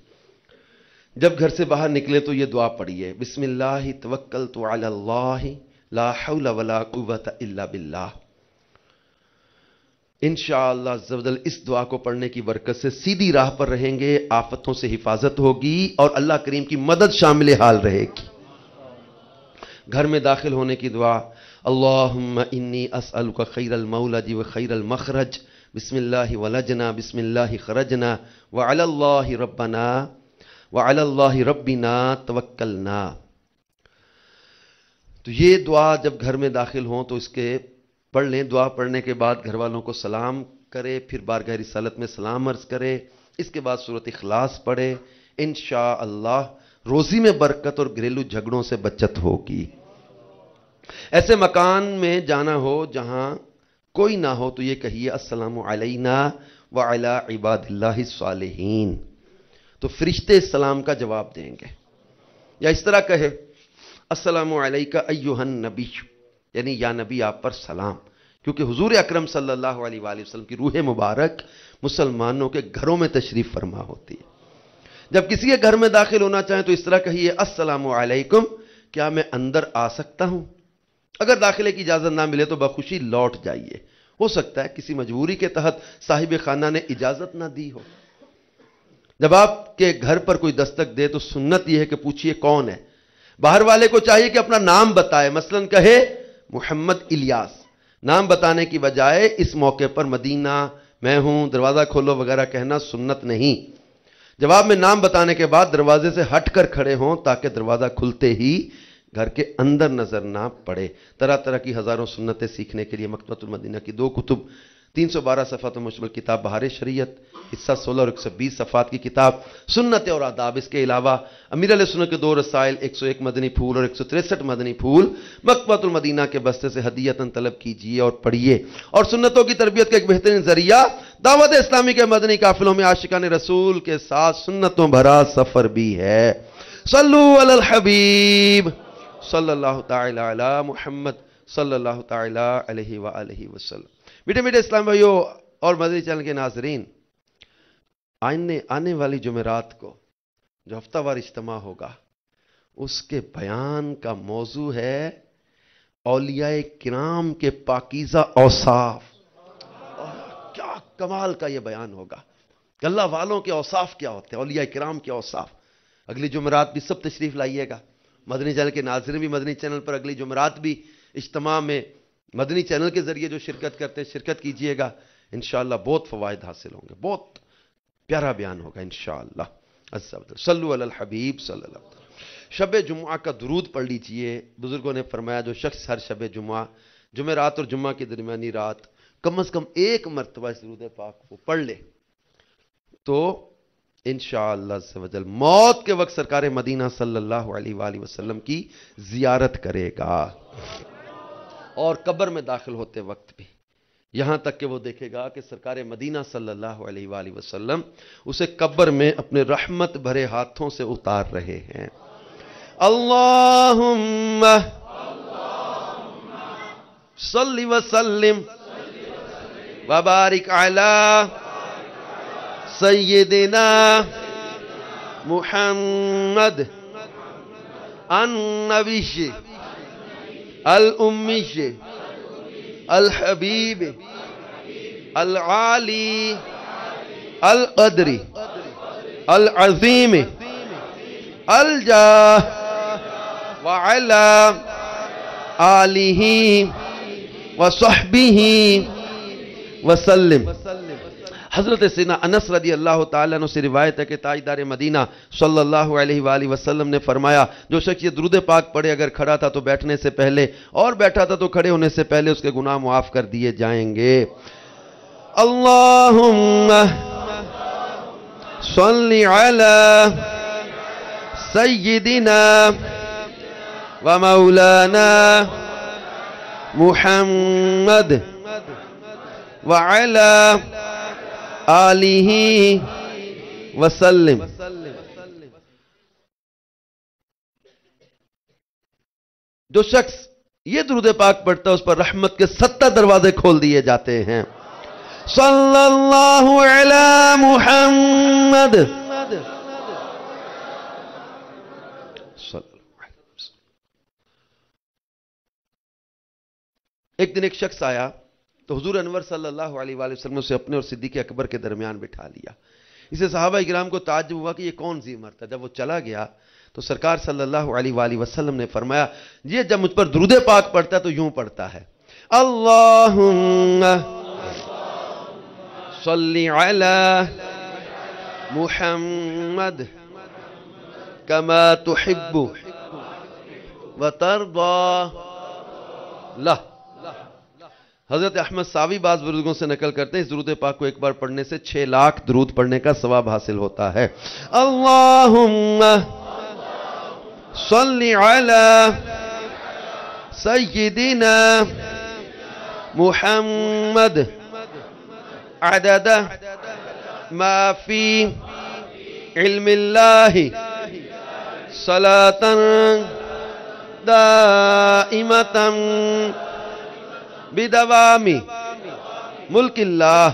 Speaker 1: جب گھر سے باہر نکلے تو یہ دعا پڑھیے، بسم اللہ توکلت علی اللہ لا حول ولا قوت الا باللہ۔ انشاءاللہ عز و جل اس دعا کو پڑھنے کی برکت سے سیدھی راہ پر رہیں گے، آفتوں سے حفاظت ہوگی اور اللہ کریم کی مدد شامل حال رہے گی۔ گھر میں داخل ہونے کی دعا، اللہم انی اسألک خیر المولد و خیر المخرج، بسم اللہ ولجنا بسم اللہ خرجنا وعلی اللہ ربنا وعلی اللہ ربنا توکلنا۔ تو یہ دعا جب گھر میں داخل ہوں تو اس کے پڑھ لیں۔ دعا پڑھنے کے بعد گھر والوں کو سلام کرے، پھر بارگاہ رسالت میں سلام عرض کرے، اس کے بعد سورۃ اخلاص پڑھے۔ انشاءاللہ روزی میں برکت اور گھریلو جھگڑوں سے بچت ہوگی۔ ایسے مکان میں جانا ہو جہاں کوئی نہ ہو تو یہ کہیے، السلام علینا وعلی عباد اللہ الصالحین، تو فرشتے سلام کا جواب دیں گے۔ یا اس طرح کہے، السلام علیکہ ایہا النبی، یعنی یا نبی آپ پر سلام، کیونکہ حضور اکرم صلی اللہ علیہ وآلہ وسلم کی روح مبارک مسلمانوں کے گھروں میں تشریف فرما ہوتی ہے۔ جب کسی کے گھر میں داخل ہونا چاہیں تو اس طرح کہیے، السلام علیکم، کیا میں اندر آ سکتا ہوں؟ اگر داخلے کی اجازت نہ ملے تو بخوشی لوٹ جائیے۔ ہو سکتا ہے کسی مجبوری کے تحت صاحب خانہ نے اجازت نہ دی ہو۔ جب آپ کے گھر پر کوئی دستک دے تو سنت یہ ہے کہ پوچھئے کون ہے۔ باہر والے کو چاہیے کہ اپنا نام بتائے، مثلا کہے محمد الیاس، نام بتانے کی بجائے اس موقع پر مدینہ میں ہوں دروازہ کھولو وغیرہ کہنا سنت نہیں۔ جواب میں نام بتانے کے بعد دروازے سے ہٹ کر کھڑے ہوں تاکہ دروازہ کھلتے ہی گھر کے اندر نظر نہ پڑے۔ طرح طرح کی ہزاروں سنتیں سیکھنے کے لیے مکتبۃ المدینہ کی 2 کتب، 312 صفحات مشتمل کتاب بہار شریعت، حصہ 16 اور 120 صفحات کی کتاب سنت اور آداب، اس کے علاوہ امیر علیہ سنت کے 2 رسائل، 101 مدنی پھول اور 163 مدنی پھول مکتبۃ المدینہ کے بستے سے ہدیۃً طلب کیجیے اور پڑھیے۔ اور سنتوں کی تربیت کا ایک بہترین ذریعہ دعوت اسلامی کے مدنی قافلوں میں عاشقان رسول کے ساتھ سنتوں بھرا سفر بھی ہے۔ صلو علی الحبیب صلی اللہ تعالی علی محمد صلی اللہ تعالی علیہ وآلہ وسلم۔ میٹھے میٹھے اسلام بھائیوں اور مدنی چینل کے ناظرین، آنے والی جمعرات کو جو ہفتہ وار اجتماع ہوگا اس کے بیان کا موضوع ہے اولیاء کرام کے پاکیزہ اوصاف۔ اور کیا کمال کا یہ بیان ہوگا کہ اللہ والوں کے اوصاف کیا ہوتے ہیں، اولیاء کرام کے اوصاف۔ اگلی جمعرات بھی سب تشریف لائیے گا۔ مدنی چینل کے ناظرین بھی مدنی چینل پر اگلی جمعرات بھی اجتماع میں مدنی چینل کے ذریعے جو شرکت کرتے ہیں شرکت کیجئے گا۔ انشاءاللہ بہت فوائد حاصل ہوں گے، بہت پیارا بیان ہوگا انشاءاللہ عز و جل۔ صلو علی الحبیب صلی اللہ علیہ وسلم۔ شب جمعہ کا درود پڑھ لیجئے۔ بزرگوں نے فرمایا جو شخص ہر شب جمعرات اور جمعہ کی درمیانی رات کم از کم 1 مرتبہ اس درود پاک کو پڑھ لے تو انشاءاللہ عز و جل موت کے وقت سرکار مدینہ صلی اللہ علیہ وآلہ وسلم کی زیارت کرے گا، اور قبر میں داخل ہوتے وقت بھی، یہاں تک کہ وہ دیکھے گا کہ سرکار مدینہ صلی اللہ علیہ وآلہ وسلم اسے قبر میں اپنے رحمت بھرے ہاتھوں سے اتار رہے ہیں۔ اللہم صلی وسلم وبارک علی سیدنا محمد النبی الامی الحبیب العالی القدر العظیم الجاہ وعلا آلہ وصحبہ وسلم۔ حضرت سیدنا انس رضی اللہ تعالیٰ عنہ سے روایت ہے کہ تاجدار مدینہ صلی اللہ علیہ وآلہ وسلم نے فرمایا جو شخص یہ درود پاک پڑھے اگر کھڑا تھا تو بیٹھنے سے پہلے اور بیٹھا تھا تو کھڑے ہونے سے پہلے اس کے گناہ معاف کر دیے جائیں گے۔ اللہم صلی علی سیدنا و مولانا محمد وعلی آلہ وسلم. جو شخص یہ درود پاک پڑھتا ہے اس پر رحمت کے 70 دروازے کھول دیے جاتے ہیں. صلی اللہ علی محمد. ایک دن ایک شخص آیا تو حضور انور صلی اللہ علیہ وآلہ وسلم سے اپنے اور صدیق اکبر کے درمیان بٹھا لیا. اسے صحابہ کرام کو تعجب ہوا کہ یہ کون سی مرد ہے. جب وہ چلا گیا تو سرکار صلی اللہ علیہ وآلہ وسلم نے فرمایا یہ جب مجھ پر درود پاک پڑھتا ہے تو یوں پڑھتا ہے اللہم صلی علی محمد کما تحب وترضى لہ. حضرت احمد ساوی بعض بزرگوں سے نقل کرتے ہیں اس درود پاک کو ایک بار پڑھنے سے 6 لاکھ درود پڑھنے کا ثواب حاصل ہوتا ہے. اللہم صلی علی سیدنا محمد عدد ما فی علم اللہ صلاة دائمة بدوام ملک اللہ.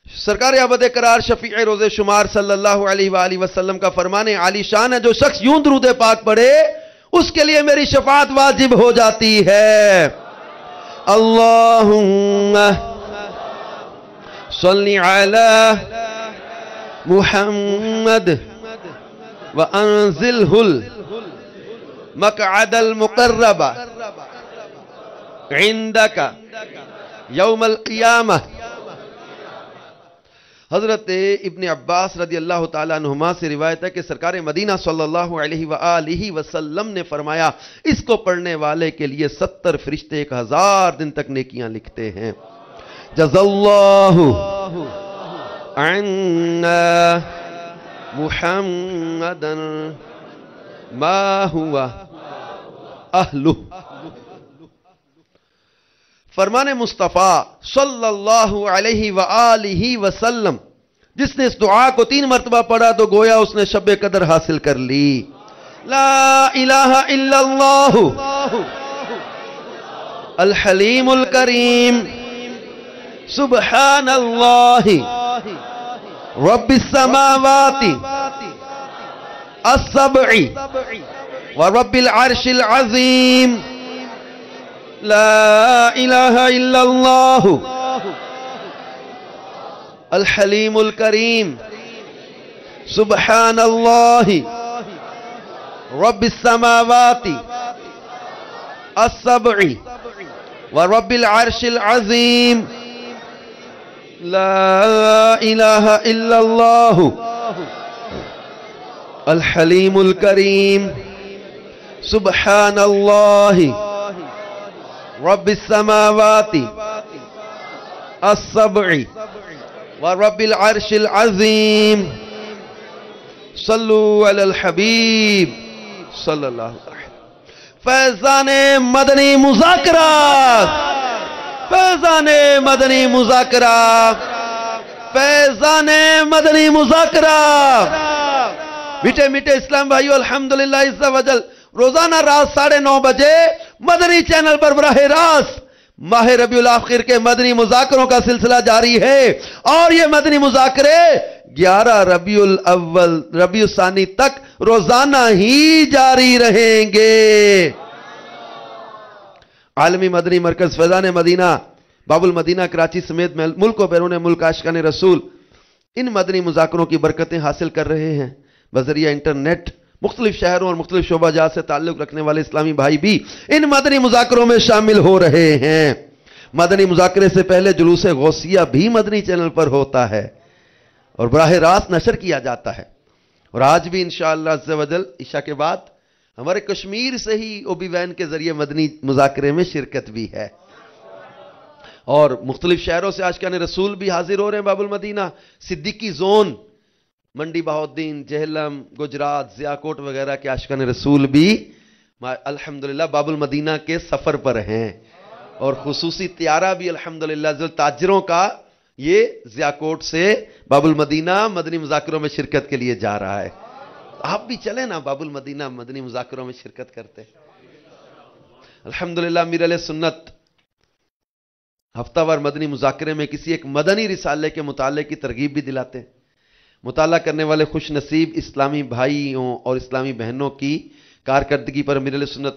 Speaker 1: سرکار ابد قرار شفیع روز شمار صلی اللہ علیہ وآلہ وسلم کا فرمان عالی شان ہے جو شخص یوں درود پاک پڑھے اس کے لیے میری شفاعت واجب ہو جاتی ہے. اللہم صلی علی محمد وانزلہ المقعد المقرب عندک یوم القیامہ. حضرت ابن عباس رضی اللہ تعالیٰ عنہما سے روایت ہے کہ سرکار مدینہ صلی اللہ علیہ وآلہ وسلم نے فرمایا اس کو پڑھنے والے کے لیے 70 فرشتے 1000 دن تک نیکیاں لکھتے ہیں. جزا اللہ عنا محمدا ما ہوا اہلہ. فرمان مصطفیٰ صلی اللہ علیہ وآلہ وسلم جس نے اس دعا کو 3 مرتبہ پڑھا تو گویا اس نے شب قدر حاصل کر لی. لا الہ الا اللہ الحلیم الکریم سبحان اللہ رب السماوات السبع ورب العرش العظیم. لا الہ الا اللہ الحلیم الکریم سبحان اللہ رب السماوات السبع ورب العرش العظیم. لا الہ الا اللہ الحلیم الکریم سبحان اللہ رب السماوات السبع ورب العرش العظیم. صلو علی الحبیب صلی اللہ علیہ وسلم. فیضان مدنی مذاکرات، فیضان مدنی مذاکرات، فیضان مدنی مذاکرات. میٹھے میٹھے اسلام بھائیو، الحمدللہ عز و جل روزانہ رات 9:30 بجے مدنی چینل پر براہ راست ماہ ربیع الاخر کے مدنی مذاکروں کا سلسلہ جاری ہے، اور یہ مدنی مذاکرے 11 ربیع الاول ربیع الثانی تک روزانہ ہی جاری رہیں گے. عالمی مدنی مرکز فیضان مدینہ باب المدینہ کراچی سمیت ملک و بیرون ملک عاشقان رسول ان مدنی مذاکروں کی برکتیں حاصل کر رہے ہیں. بذریعہ انٹرنیٹ مختلف شہروں اور مختلف شعبہ جات سے تعلق رکھنے والے اسلامی بھائی بھی ان مدنی مذاکروں میں شامل ہو رہے ہیں. مدنی مذاکرے سے پہلے جلوس غوثیہ بھی مدنی چینل پر ہوتا ہے اور براہ راست نشر کیا جاتا ہے. اور آج بھی انشاءاللہ عز و جل عشاء کے بعد ہمارے کشمیر سے ہی اوبی وین کے ذریعے مدنی مذاکرے میں شرکت بھی ہے، اور مختلف شہروں سے عاشقان رسول بھی حاضر ہو رہے ہیں. باب المدینہ صدیقی زون منڈی بہاؤدین، جہلم، گجرات، ضیاکوٹ وغیرہ کے عاشقان رسول بھی الحمدللہ باب المدینہ کے سفر پر ہیں، اور خصوصی طیارہ بھی الحمدللہ تاجروں کا یہ ضیاکوٹ سے باب المدینہ مدنی مذاکروں میں شرکت کے لیے جا رہا ہے۔ آپ بھی چلیں نا باب المدینہ مدنی مذاکروں میں شرکت کرتے۔ الحمدللہ امیر علیہ سنت ہفتہ وار مدنی مذاکرے میں کسی ایک مدنی رسالے کے مطالعے کی ترغیب بھی دلاتے ہیں۔ مطالعہ کرنے والے خوش نصیب اسلامی بھائیوں اور اسلامی بہنوں کی کارکردگی پر امیر علیہ سنت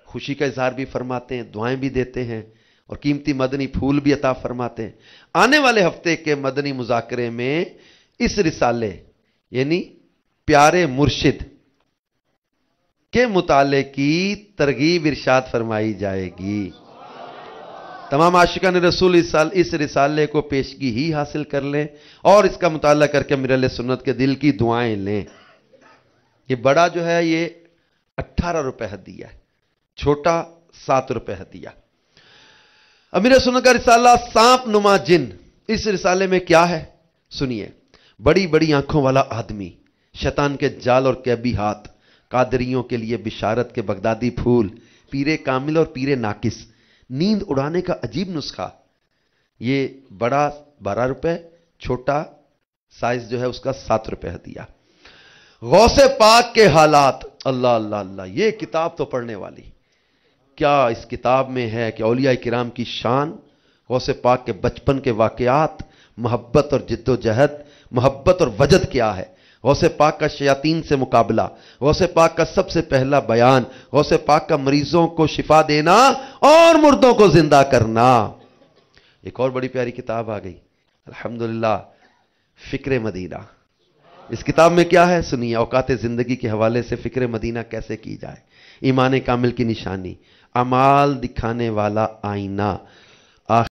Speaker 1: خوشی کا اظہار بھی فرماتے ہیں، دعائیں بھی دیتے ہیں، اور قیمتی مدنی پھول بھی عطا فرماتے ہیں۔ آنے والے ہفتے کے مدنی مذاکرے میں اس رسالے یعنی پیارے مرشد کے مطالعے کی ترغیب ارشاد فرمائی جائے گی۔ تمام عاشقان رسول اس رسالے کو پیشگی ہی حاصل کر لیں اور اس کا مطالعہ کر کے امیر علیہ سنت کے دل کی دعائیں لیں۔ یہ بڑا جو ہے یہ 18 روپے ہدیہ ہے، چھوٹا 7 روپے ہدیہ۔ امیر سنت کا رسالہ سانپ نما جن، اس رسالے میں کیا ہے سنیے۔ بڑی بڑی آنکھوں والا آدمی، شیطان کے جال اور قیبی ہاتھ، قادریوں کے لیے بشارت کے بغدادی پھول، پیر کامل اور پیر ناقص، نیند اڑانے کا عجیب نسخہ۔ یہ بڑا 12 روپے، چھوٹا سائز جو ہے اس کا 7 روپے ہدیہ۔ غوث پاک کے حالات، اللہ اللہ اللہ، یہ کتاب تو پڑھنے والی۔ کیا اس کتاب میں ہے کہ اولیاء کرام کی شان، غوث پاک کے بچپن کے واقعات، محبت اور جد و جہد، محبت اور وجد کیا ہے، غوث پاک کا شیاطین سے مقابلہ، غوث پاک کا سب سے پہلا بیان، غوث پاک کا مریضوں کو شفا دینا اور مردوں کو زندہ کرنا۔ ایک اور بڑی پیاری کتاب آ گئی الحمدللہ، فکر مدینہ۔ اس کتاب میں کیا ہے سنیے، اوقات زندگی کے حوالے سے فکر مدینہ کیسے کی جائے، ایمان کامل کی نشانی، اعمال دکھانے والا آئینہ،